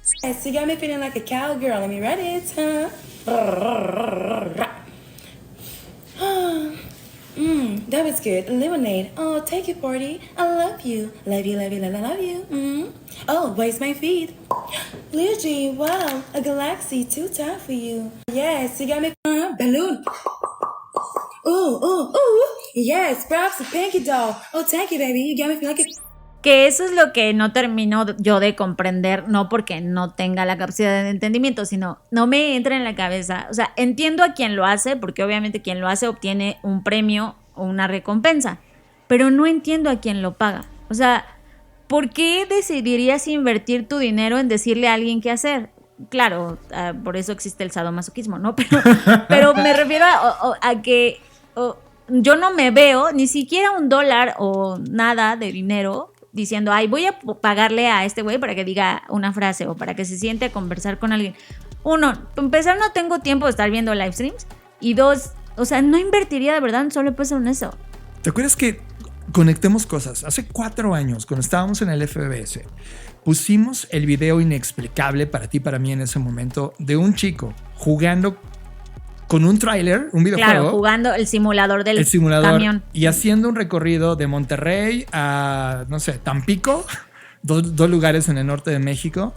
Speaker 1: So you got me feeling like a cowgirl. Let me read it. That was good. Lemonade. Oh, take it, Porty. I love you. Love you, love you, love you, love you. Oh, where's my feet? Luigi, wow. A galaxy too tight for you. Yes, you got me balloon. Ooh. Yes, props to Pinky Doll. Oh, thank you, baby. You got me feeling like a...
Speaker 3: Que eso es lo que no termino yo de comprender, no porque no tenga la capacidad de entendimiento, sino no me entra en la cabeza. O sea, entiendo a quien lo hace, porque obviamente quien lo hace obtiene un premio o una recompensa, pero no entiendo a quien lo paga. O sea, ¿por qué decidirías invertir tu dinero en decirle a alguien qué hacer? Claro, por eso existe el sadomasoquismo, ¿no? Pero me refiero a que yo no me veo ni siquiera $1 o nada de dinero diciendo, ay, voy a pagarle a este güey para que diga una frase o para que se siente a conversar con alguien. 1, para empezar, no tengo tiempo de estar viendo live streams. Y 2, o sea, no invertiría de verdad solo peso en eso.
Speaker 4: ¿Te acuerdas que conectemos cosas? Hace 4 años, cuando estábamos en el FBS, pusimos el video inexplicable para ti, para mí en ese momento, de un chico jugando con un tráiler, un videojuego. Claro,
Speaker 3: jugando el simulador del camión.
Speaker 4: Y haciendo un recorrido de Monterrey a, no sé, Tampico, dos lugares en el norte de México,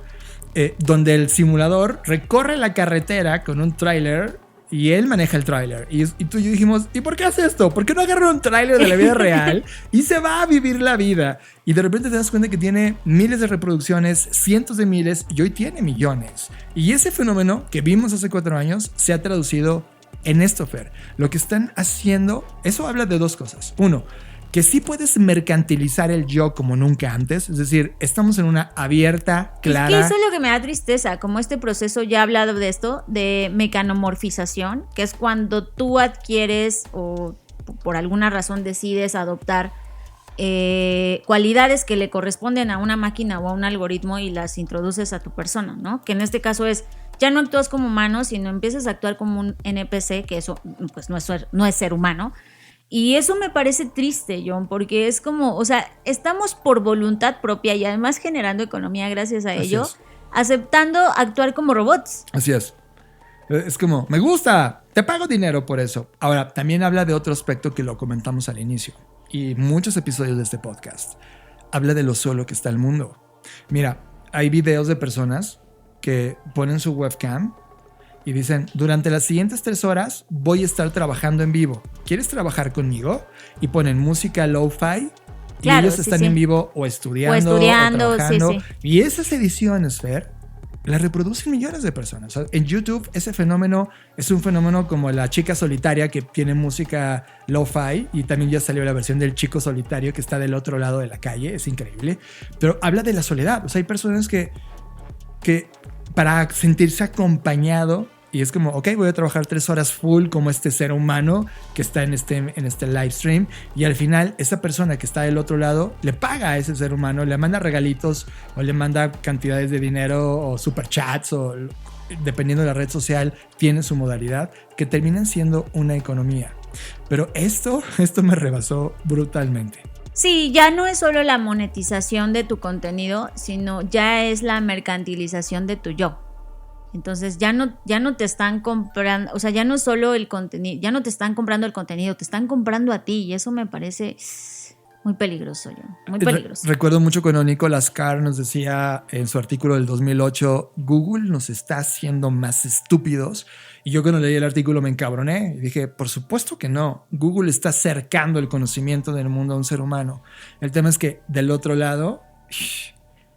Speaker 4: donde el simulador recorre la carretera con un tráiler y él maneja el tráiler. Y tú y yo dijimos, ¿y por qué hace esto? ¿Por qué no agarra un tráiler de la vida real y se va a vivir la vida? Y de repente te das cuenta que tiene miles de reproducciones, cientos de miles, y hoy tiene millones. Y ese fenómeno que vimos hace 4 años se ha traducido en esto, Fer. Lo que están haciendo, eso habla de 2 cosas. 1, que sí puedes mercantilizar el yo como nunca antes. Es decir, estamos en una abierta, clara...
Speaker 3: Es que eso es lo que me da tristeza, como este proceso, ya he hablado de esto, de mecanomorfización, que es cuando tú adquieres o por alguna razón decides adoptar cualidades que le corresponden a una máquina o a un algoritmo y las introduces a tu persona, ¿no? Que en este caso es, ya no actúas como humano, sino empiezas a actuar como un NPC, que eso pues no es ser humano. Y eso me parece triste, John, porque es como, o sea, estamos por voluntad propia y además generando economía gracias a ello, aceptando actuar como robots.
Speaker 4: Así es. Es como, me gusta, te pago dinero por eso. Ahora, también habla de otro aspecto que lo comentamos al inicio y muchos episodios de este podcast. Habla de lo solo que está el mundo. Mira, hay videos de personas que ponen su webcam y dicen, durante las siguientes 3 horas voy a estar trabajando en vivo. ¿Quieres trabajar conmigo? Y ponen música lo-fi y ellos están en vivo o estudiando o trabajando. Sí. Y esas ediciones, Fer, las reproducen millones de personas. En YouTube ese fenómeno es un fenómeno como la chica solitaria que tiene música lo-fi, y también ya salió la versión del chico solitario que está del otro lado de la calle. Es increíble. Pero habla de la soledad. O sea, hay personas que para sentirse acompañado, y es como, ok, voy a trabajar 3 horas full como este ser humano que está en este live stream, y al final esa persona que está del otro lado le paga a ese ser humano, le manda regalitos o le manda cantidades de dinero o superchats, o dependiendo de la red social tiene su modalidad, que terminan siendo una economía. Pero esto me rebasó brutalmente.
Speaker 3: Sí, ya no es solo la monetización de tu contenido, sino ya es la mercantilización de tu yo. Entonces ya no te están comprando, o sea, ya no solo el contenido, ya no te están comprando el contenido, te están comprando a ti, y eso me parece muy peligroso, muy peligroso.
Speaker 4: Recuerdo mucho cuando Nicholas Carr nos decía en su artículo del 2008, Google nos está haciendo más estúpidos, y yo cuando leí el artículo me encabroné y dije, por supuesto que no, Google está acercando el conocimiento del mundo a un ser humano. El tema es que del otro lado,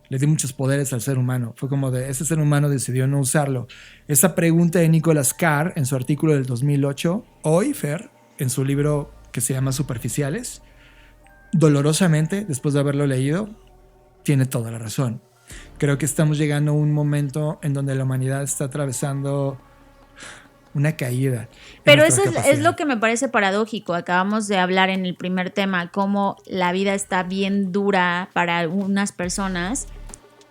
Speaker 4: le dio muchos poderes al ser humano. Fue como de ese ser humano decidió no usarlo. Esa pregunta de Nicholas Carr en su artículo del 2008, hoy, Fer, en su libro que se llama Superficiales, dolorosamente, después de haberlo leído, tiene toda la razón. Creo que estamos llegando a un momento en donde la humanidad está atravesando una caída.
Speaker 3: Pero eso es lo que me parece paradójico. Acabamos de hablar en el primer tema, cómo la vida está bien dura para unas personas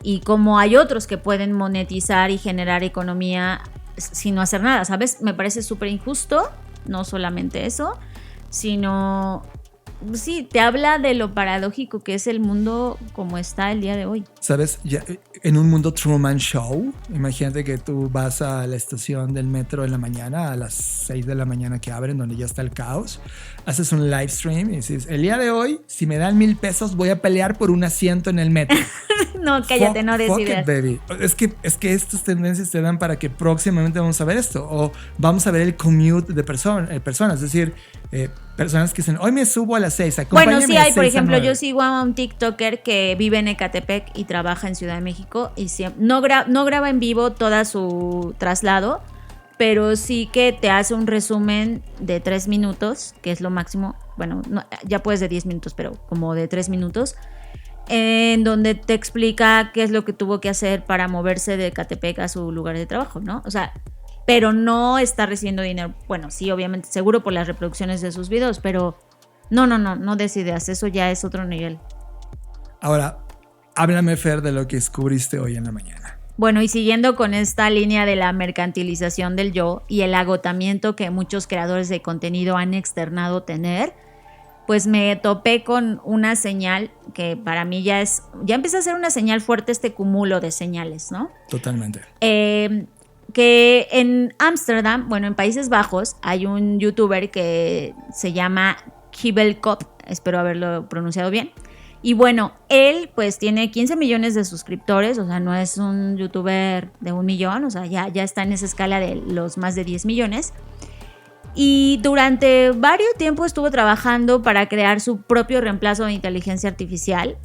Speaker 3: y cómo hay otros que pueden monetizar y generar economía sin no hacer nada, ¿sabes? Me parece súper injusto, no solamente eso, sino... Sí, te habla de lo paradójico que es el mundo como está el día de hoy.
Speaker 4: ¿Sabes? Ya, en un mundo Truman Show, imagínate que tú vas a la estación del metro en la mañana, a las 6 de la mañana que abren, donde ya está el caos, haces un live stream y dices, el día de hoy, si me dan $1,000, voy a pelear por un asiento en el metro.
Speaker 3: No, cállate, no decidas.
Speaker 4: Baby. Es que estas tendencias te dan para que próximamente vamos a ver esto, o vamos a ver el commute de personas, es decir, personas que dicen, hoy me subo a las 6, acompáñame.
Speaker 3: Bueno, sí hay, por
Speaker 4: 6 a
Speaker 3: ejemplo,
Speaker 4: 9.
Speaker 3: yo sigo a un TikToker que vive en Ecatepec y trabaja en Ciudad de México y no graba en vivo todo su traslado, pero sí que te hace un resumen de 3 minutos, que es lo máximo, bueno, no, ya puedes de 10 minutos, pero como de 3 minutos, en donde te explica qué es lo que tuvo que hacer para moverse de Ecatepec a su lugar de trabajo, ¿no? O sea, pero no está recibiendo dinero. Bueno, sí, obviamente, seguro por las reproducciones de sus videos, pero no decidas, eso ya es otro nivel.
Speaker 4: Ahora, háblame, Fer, de lo que descubriste hoy en la mañana.
Speaker 3: Bueno, y siguiendo con esta línea de la mercantilización del yo y el agotamiento que muchos creadores de contenido han externado tener, pues me topé con una señal que para mí ya empieza a ser una señal fuerte, este cúmulo de señales, ¿no?
Speaker 4: Totalmente.
Speaker 3: Que en Ámsterdam, bueno, en Países Bajos, hay un youtuber que se llama Kibelkop, espero haberlo pronunciado bien. Y bueno, él pues tiene 15 millones de suscriptores, o sea, no es un youtuber de 1 millón, o sea, ya está en esa escala de los más de 10 millones. Y durante varios tiempos estuvo trabajando para crear su propio reemplazo de inteligencia artificial,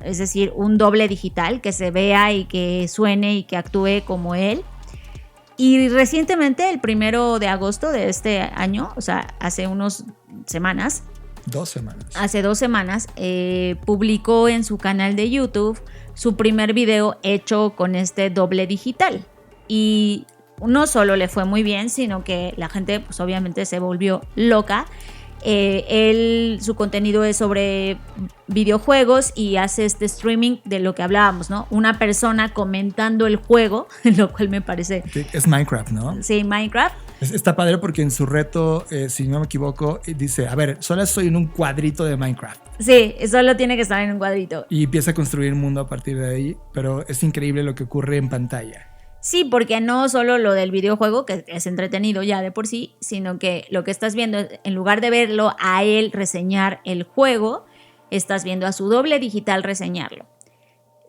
Speaker 3: es decir, un doble digital que se vea y que suene y que actúe como él. Y recientemente, el 1 de agosto de este año, o sea, hace unas semanas.
Speaker 4: 2 semanas.
Speaker 3: Hace 2 semanas, publicó en su canal de YouTube su primer video hecho con este doble digital. Y no solo le fue muy bien, sino que la gente pues obviamente se volvió loca. Su contenido es sobre videojuegos y hace este streaming de lo que hablábamos, ¿no? Una persona comentando el juego, lo cual me parece...
Speaker 4: Es Minecraft, ¿no?
Speaker 3: Sí, Minecraft.
Speaker 4: Está padre porque en su reto, si no me equivoco, dice, a ver, solo estoy en un cuadrito de Minecraft.
Speaker 3: Sí, solo tiene que estar en un cuadrito.
Speaker 4: Y empieza a construir un mundo a partir de ahí, pero es increíble lo que ocurre en pantalla.
Speaker 3: Sí, porque no solo lo del videojuego, que es entretenido ya de por sí, sino que lo que estás viendo, en lugar de verlo a él reseñar el juego, estás viendo a su doble digital reseñarlo.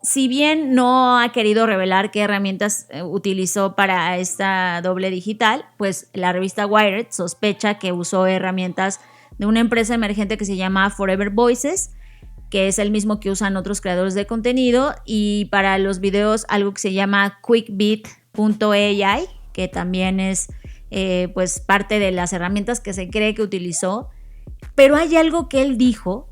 Speaker 3: Si bien no ha querido revelar qué herramientas utilizó para esta doble digital, pues la revista Wired sospecha que usó herramientas de una empresa emergente que se llama Forever Voices, que es el mismo que usan otros creadores de contenido, y para los videos algo que se llama quickbit.ai, que también es pues parte de las herramientas que se cree que utilizó. Pero hay algo que él dijo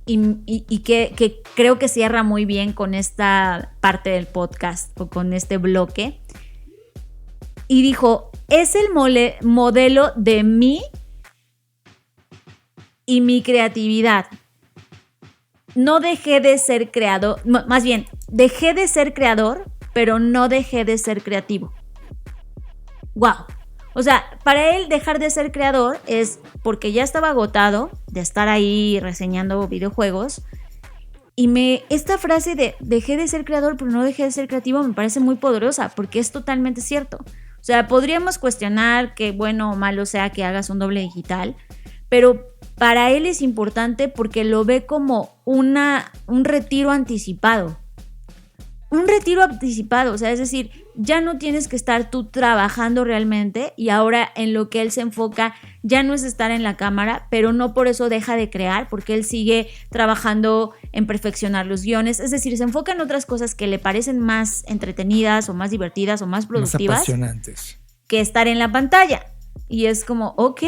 Speaker 3: y que creo que cierra muy bien con esta parte del podcast o con este bloque. Y dijo, es el modelo de mí y mi creatividad. No dejé de ser creador, más bien, dejé de ser creador, pero no dejé de ser creativo. ¡Wow! O sea, para él dejar de ser creador es porque ya estaba agotado de estar ahí reseñando videojuegos. Y esta frase de dejé de ser creador, pero no dejé de ser creativo me parece muy poderosa porque es totalmente cierto. O sea, podríamos cuestionar que bueno o malo sea que hagas un doble digital, pero para él es importante porque lo ve como un retiro anticipado. un retiro anticipado, o sea, es decir, ya no tienes que estar tú trabajando realmente y ahora en lo que él se enfoca ya no es estar en la cámara, pero no por eso deja de crear, porque él sigue trabajando en perfeccionar los guiones, es decir, se enfoca en otras cosas que le parecen más entretenidas o más divertidas o más productivas,
Speaker 4: más apasionantes,
Speaker 3: que estar en la pantalla. Y es como, ok.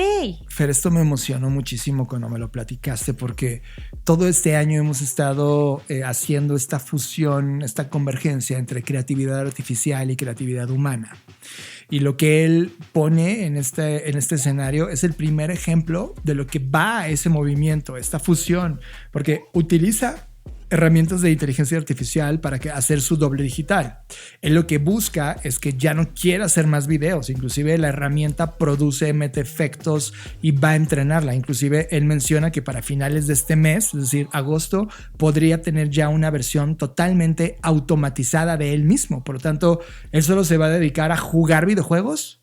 Speaker 4: Fer, esto me emocionó muchísimo cuando me lo platicaste, porque todo este año hemos estado haciendo esta fusión, esta convergencia entre creatividad artificial y creatividad humana. Y lo que él pone en este escenario es el primer ejemplo de lo que va a ese movimiento, esta fusión, porque utiliza herramientas de inteligencia artificial para hacer su doble digital. Él lo que busca es que ya no quiera hacer más videos, inclusive la herramienta produce, mete efectos y va a entrenarla. Inclusive él menciona que para finales de este mes, es decir, agosto, podría tener ya una versión totalmente automatizada de él mismo. Por lo tanto, él solo se va a dedicar a jugar videojuegos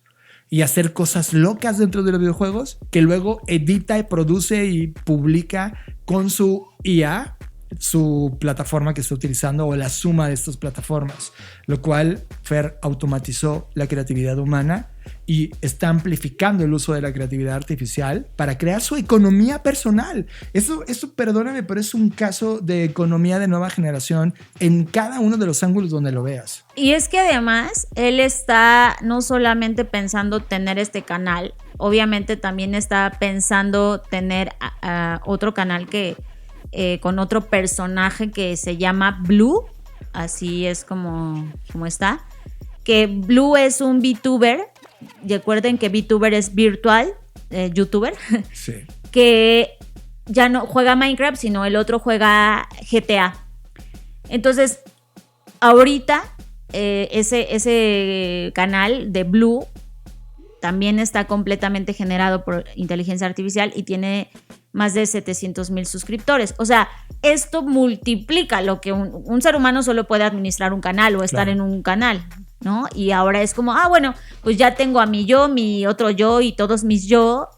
Speaker 4: y hacer cosas locas dentro de los videojuegos que luego edita y produce y publica con su IA, su plataforma que está utilizando o la suma de estas plataformas, lo cual Fer automatizó la creatividad humana y está amplificando el uso de la creatividad artificial para crear su economía personal. Eso perdóname, pero es un caso de economía de nueva generación en cada uno de los ángulos donde lo veas.
Speaker 3: Y es que además él está no solamente pensando tener este canal, obviamente también está pensando tener otro canal que con otro personaje que se llama Blue, así es como está, que Blue es un VTuber, recuerden que VTuber es virtual, YouTuber,
Speaker 4: sí,
Speaker 3: que ya no juega Minecraft, sino el otro juega GTA. Entonces, ahorita ese canal de Blue también está completamente generado por inteligencia artificial y tiene más de 700,000 suscriptores. O sea, esto multiplica lo que un ser humano solo puede administrar un canal o estar en un canal, ¿no? Y ahora es como, bueno, pues ya tengo a mi yo, mi otro yo y todos mis yo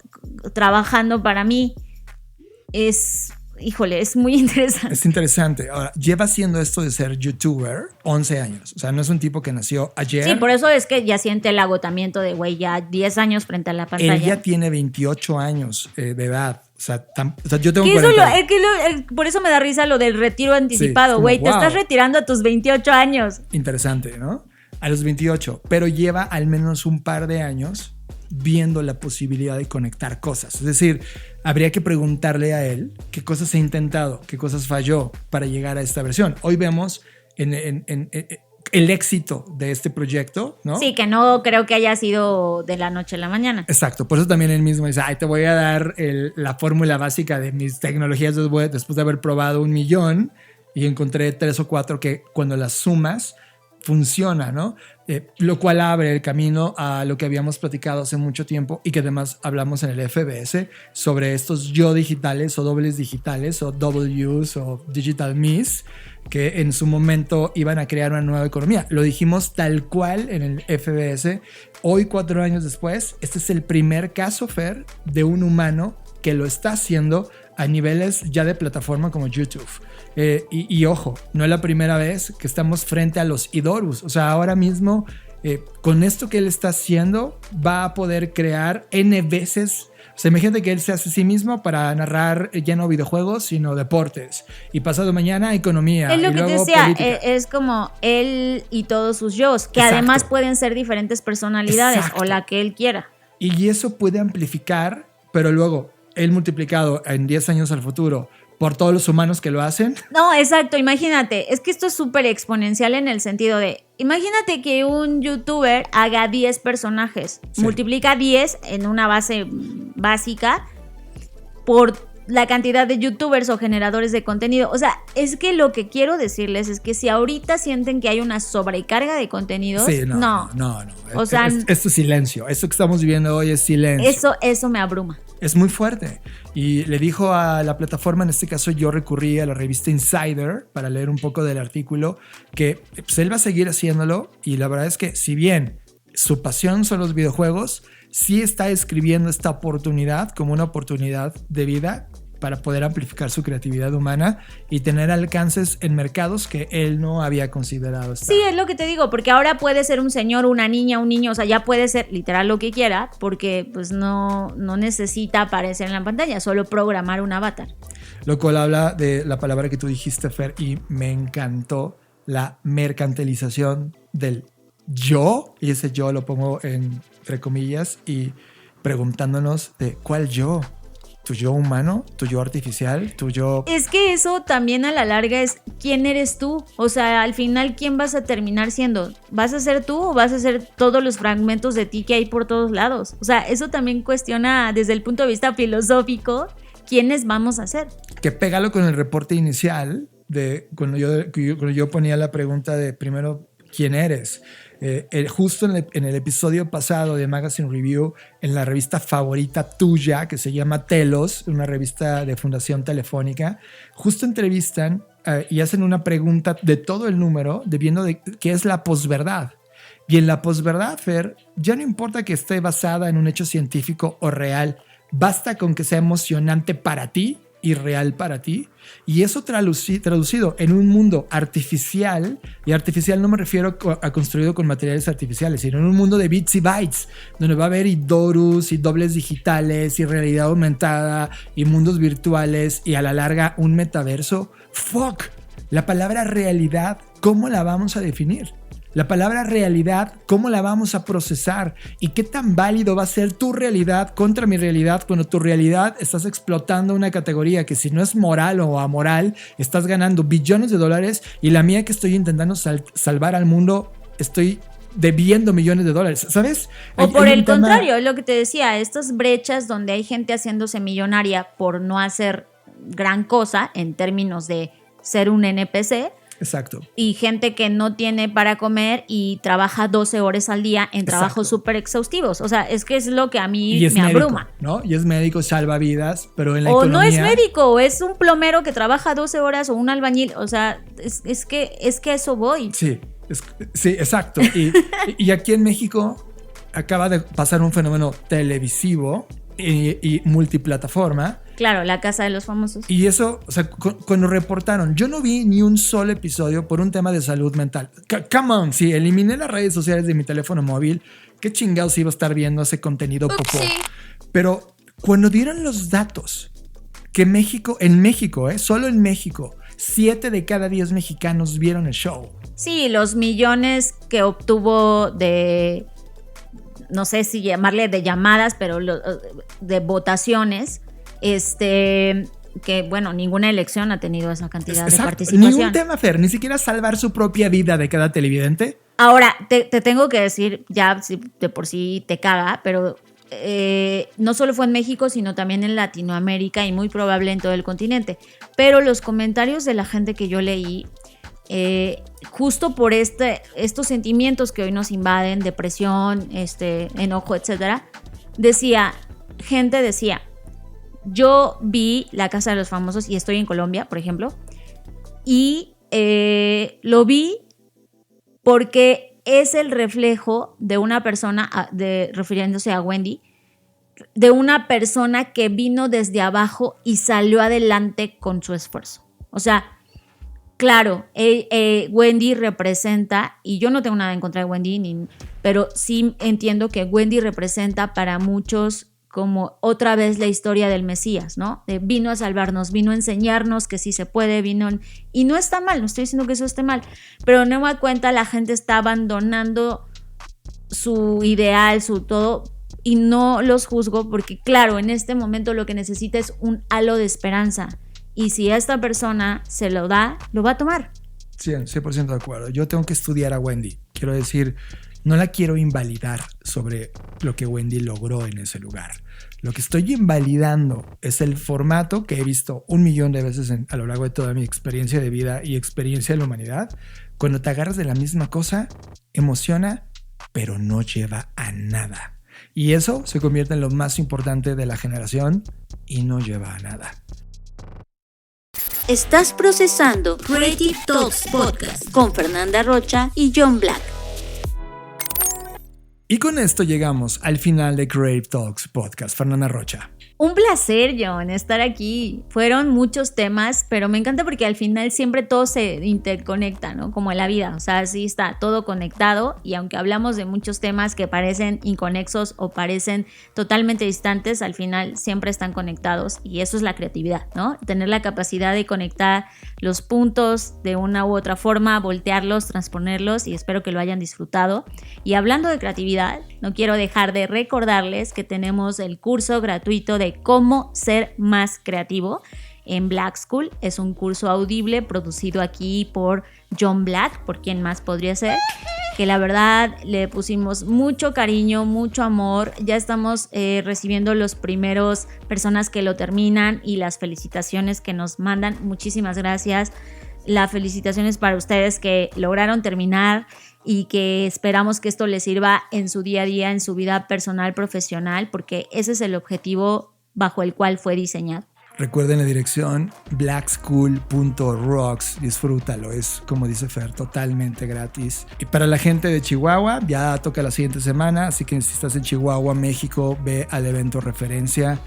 Speaker 3: trabajando para mí. Híjole, es muy interesante.
Speaker 4: Es interesante. Ahora, lleva haciendo esto de ser youtuber 11 años. O sea, no es un tipo que nació ayer.
Speaker 3: Sí, por eso es que ya siente el agotamiento de, güey, ya 10 años frente a la pantalla.
Speaker 4: Él ya tiene 28 años de edad. O sea, yo tengo
Speaker 3: 40. Por eso me da risa lo del retiro anticipado, güey. Sí, te estás retirando a tus 28 años.
Speaker 4: Interesante, ¿no? A los 28. Pero lleva al menos un par de años viendo la posibilidad de conectar cosas. Es decir, habría que preguntarle a él qué cosas ha intentado, qué cosas falló para llegar a esta versión. Hoy vemos el éxito de este proyecto, ¿no?
Speaker 3: Sí, que no creo que haya sido de la noche a la mañana.
Speaker 4: Exacto, por eso también él mismo dice, te voy a dar la fórmula básica de mis tecnologías después de haber probado 1,000,000 y encontré 3 o 4 que cuando las sumas funciona, ¿no? Lo cual abre el camino a lo que habíamos platicado hace mucho tiempo y que además hablamos en el FBS sobre estos yo digitales o dobles digitales o Ws o digital me's que en su momento iban a crear una nueva economía. Lo dijimos tal cual en el FBS. Hoy, 4 años después, este es el primer caso, Fer, de un humano que lo está haciendo a niveles ya de plataforma como YouTube. Y ojo, no es la primera vez que estamos frente a los Idorus. O sea, ahora mismo, con esto que él está haciendo, va a poder crear N veces. O sea, imagínate que él se hace a sí mismo para narrar ya no videojuegos, sino deportes. Y pasado mañana, economía.
Speaker 3: Es lo
Speaker 4: y
Speaker 3: que te
Speaker 4: luego
Speaker 3: decía,
Speaker 4: política.
Speaker 3: es como él y todos sus yos, que
Speaker 4: Exacto.
Speaker 3: además pueden ser diferentes personalidades.
Speaker 4: Exacto.
Speaker 3: O la que él quiera.
Speaker 4: Y eso puede amplificar, pero luego él multiplicado en 10 años al futuro por todos los humanos que lo hacen.
Speaker 3: No, exacto, imagínate, es que esto es súper exponencial en el sentido de, imagínate que un youtuber haga 10 personajes,
Speaker 4: Sí.
Speaker 3: multiplica 10 en una base básica por la cantidad de youtubers o generadores de contenido. O sea, es que lo que quiero decirles es que si ahorita sienten que hay una sobrecarga de contenidos,
Speaker 4: Sí,
Speaker 3: no. O sea,
Speaker 4: esto es silencio. Esto que estamos viviendo hoy es silencio.
Speaker 3: Eso me abruma.
Speaker 4: Es muy fuerte. Y le dijo a la plataforma, en este caso yo recurrí a la revista Insider para leer un poco del artículo, que pues, él va a seguir haciéndolo. Y la verdad es que si bien su pasión son los videojuegos, sí está escribiendo esta oportunidad como una oportunidad de vida para poder amplificar su creatividad humana y tener alcances en mercados que él no había considerado estar.
Speaker 3: Sí, es lo que te digo, porque ahora puede ser un señor, una niña, un niño, o sea, ya puede ser literal lo que quiera, porque pues no necesita aparecer en la pantalla, solo programar un avatar.
Speaker 4: Lo cual habla de la palabra que tú dijiste, Fer, y me encantó, la mercantilización del yo, y ese yo lo pongo entre comillas, y preguntándonos de ¿cuál yo? ¿Tu yo humano? ¿Tu yo artificial? ¿Tu yo...?
Speaker 3: Es que eso también a la larga es ¿quién eres tú? O sea, al final, ¿quién vas a terminar siendo? ¿Vas a ser tú o vas a ser todos los fragmentos de ti que hay por todos lados? O sea, eso también cuestiona desde el punto de vista filosófico quiénes vamos a ser.
Speaker 4: Que pégalo con el reporte inicial de cuando yo ponía la pregunta de primero, ¿quién eres? Justo en el episodio pasado de Magazine Review, en la revista favorita tuya, que se llama Telos, una revista de Fundación Telefónica, justo entrevistan y hacen una pregunta de todo el número, viendo de qué es la posverdad. Y en la posverdad, Fer, ya no importa que esté basada en un hecho científico o real, basta con que sea emocionante para ti y real para ti, y eso traducido en un mundo artificial, y artificial no me refiero a construido con materiales artificiales, sino en un mundo de bits y bytes, donde va a haber idorus y dobles digitales y realidad aumentada y mundos virtuales y a la larga un metaverso. ¡Fuck! La palabra realidad, ¿cómo la vamos a definir? La palabra realidad, ¿cómo la vamos a procesar? ¿Y qué tan válido va a ser tu realidad contra mi realidad cuando tu realidad estás explotando una categoría que si no es moral o amoral, estás ganando billones de dólares y la mía que estoy intentando salvar al mundo, estoy debiendo millones de dólares, ¿sabes?
Speaker 3: O por el contrario, lo que te decía, estas brechas donde hay gente haciéndose millonaria por no hacer gran cosa en términos de ser un NPC.
Speaker 4: Exacto.
Speaker 3: Y gente que no tiene para comer y trabaja 12 horas al día en trabajos súper exhaustivos. O sea, es que es lo que a mí me abruma.
Speaker 4: ¿No? Y es médico, salva vidas, pero en la
Speaker 3: economía...
Speaker 4: O no
Speaker 3: es médico, o es un plomero que trabaja 12 horas o un albañil. O sea, es que a eso voy.
Speaker 4: Sí, sí, exacto. Y aquí en México acaba de pasar un fenómeno televisivo y multiplataforma.
Speaker 3: Claro, La Casa de los Famosos.
Speaker 4: Y eso, o sea, cuando reportaron, yo no vi ni un solo episodio por un tema de salud mental. Come on, si eliminé las redes sociales de mi teléfono móvil, ¿qué chingados iba a estar viendo ese contenido popó? Pero cuando dieron los datos que en México, solo en México, 7 de cada 10 mexicanos vieron el show.
Speaker 3: Sí, los millones que obtuvo de, no sé si llamarle de llamadas, pero de votaciones. Que bueno, ninguna elección ha tenido esa cantidad de participación.
Speaker 4: Ningún tema, Fer, ni siquiera salvar su propia vida de cada televidente.
Speaker 3: Ahora, te tengo que decir, ya de por sí te caga, pero no solo fue en México, sino también en Latinoamérica y muy probable en todo el continente. Pero los comentarios de la gente que yo leí, justo por estos sentimientos que hoy nos invaden, depresión, enojo, etcétera, gente decía, yo vi La Casa de los Famosos y estoy en Colombia, por ejemplo, y lo vi porque es el reflejo de una persona, refiriéndose a Wendy, de una persona que vino desde abajo y salió adelante con su esfuerzo. O sea, claro, Wendy representa, y yo no tengo nada en contra de Wendy, pero sí entiendo que Wendy representa para muchos como otra vez la historia del Mesías, ¿no? Vino a salvarnos, vino a enseñarnos que sí se puede, y no está mal, no estoy diciendo que eso esté mal, pero no me da cuenta, la gente está abandonando su ideal, su todo, y no los juzgo porque, claro, en este momento lo que necesita es un halo de esperanza, y si a esta persona se lo da, lo va a tomar.
Speaker 4: 100% de acuerdo. Yo tengo que estudiar a Wendy. Quiero decir, no la quiero invalidar sobre lo que Wendy logró en ese lugar. Lo que estoy invalidando es el formato que he visto 1,000,000 de veces a lo largo de toda mi experiencia de vida y experiencia de la humanidad. Cuando te agarras de la misma cosa, emociona, pero no lleva a nada. Y eso se convierte en lo más importante de la generación y no lleva a nada.
Speaker 3: Estás procesando Creative Talks Podcast con Fernanda Rocha y John Black.
Speaker 4: Y con esto llegamos al final de Creative Talks Podcast. Fernanda Rocha.
Speaker 3: Un placer, John, estar aquí. Fueron muchos temas, pero me encanta porque al final siempre todo se interconecta, ¿no? Como en la vida, o sea, sí está todo conectado y aunque hablamos de muchos temas que parecen inconexos o parecen totalmente distantes, al final siempre están conectados y eso es la creatividad, ¿no? Tener la capacidad de conectar los puntos de una u otra forma, voltearlos, transponerlos y espero que lo hayan disfrutado. Y hablando de creatividad, no quiero dejar de recordarles que tenemos el curso gratuito de cómo ser más creativo en Black School. Es un curso audible producido aquí por John Black, por quien más podría ser, que la verdad le pusimos mucho cariño, mucho amor. Ya estamos recibiendo los primeros personas que lo terminan y las felicitaciones que nos mandan. Muchísimas gracias. Las felicitaciones para ustedes que lograron terminar y que esperamos que esto les sirva en su día a día, en su vida personal, profesional, porque ese es el objetivo bajo el cual fue diseñado.
Speaker 4: Recuerden la dirección blackschool.rocks, disfrútalo, es como dice Fer, totalmente gratis. Y para la gente de Chihuahua, ya toca la siguiente semana, así que si estás en Chihuahua, México, ve al evento referencia,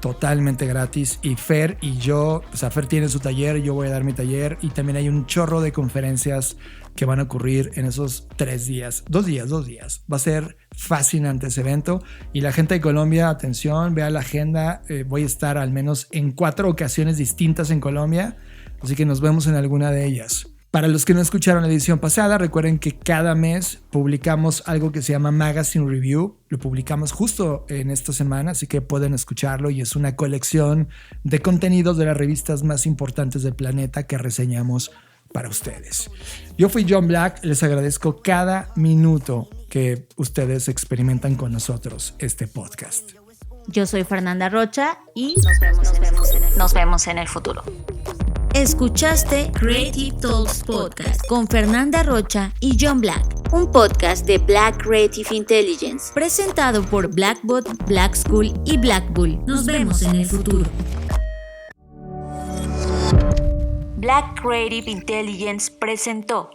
Speaker 4: totalmente gratis. Y Fer y yo, o sea, Fer tiene su taller, yo voy a dar mi taller y también hay un chorro de conferencias que van a ocurrir en esos 2 días. Va a ser fascinante ese evento. Y la gente de Colombia, atención, vea la agenda. Voy a estar al menos en 4 ocasiones distintas en Colombia. Así que nos vemos en alguna de ellas. Para los que no escucharon la edición pasada, recuerden que cada mes publicamos algo que se llama Magazine Review. Lo publicamos justo en esta semana, así que pueden escucharlo y es una colección de contenidos de las revistas más importantes del planeta que reseñamos para ustedes. Yo fui John Black, les agradezco cada minuto que ustedes experimentan con nosotros este podcast.
Speaker 3: Yo soy Fernanda Rocha y
Speaker 2: Nos vemos en el futuro.
Speaker 3: Escuchaste Creative Talks Podcast con Fernanda Rocha y John Black, un podcast de Black Creative Intelligence, presentado por Blackbot, Black School y Black Bull. Nos vemos en el futuro. Black Creative Intelligence presentó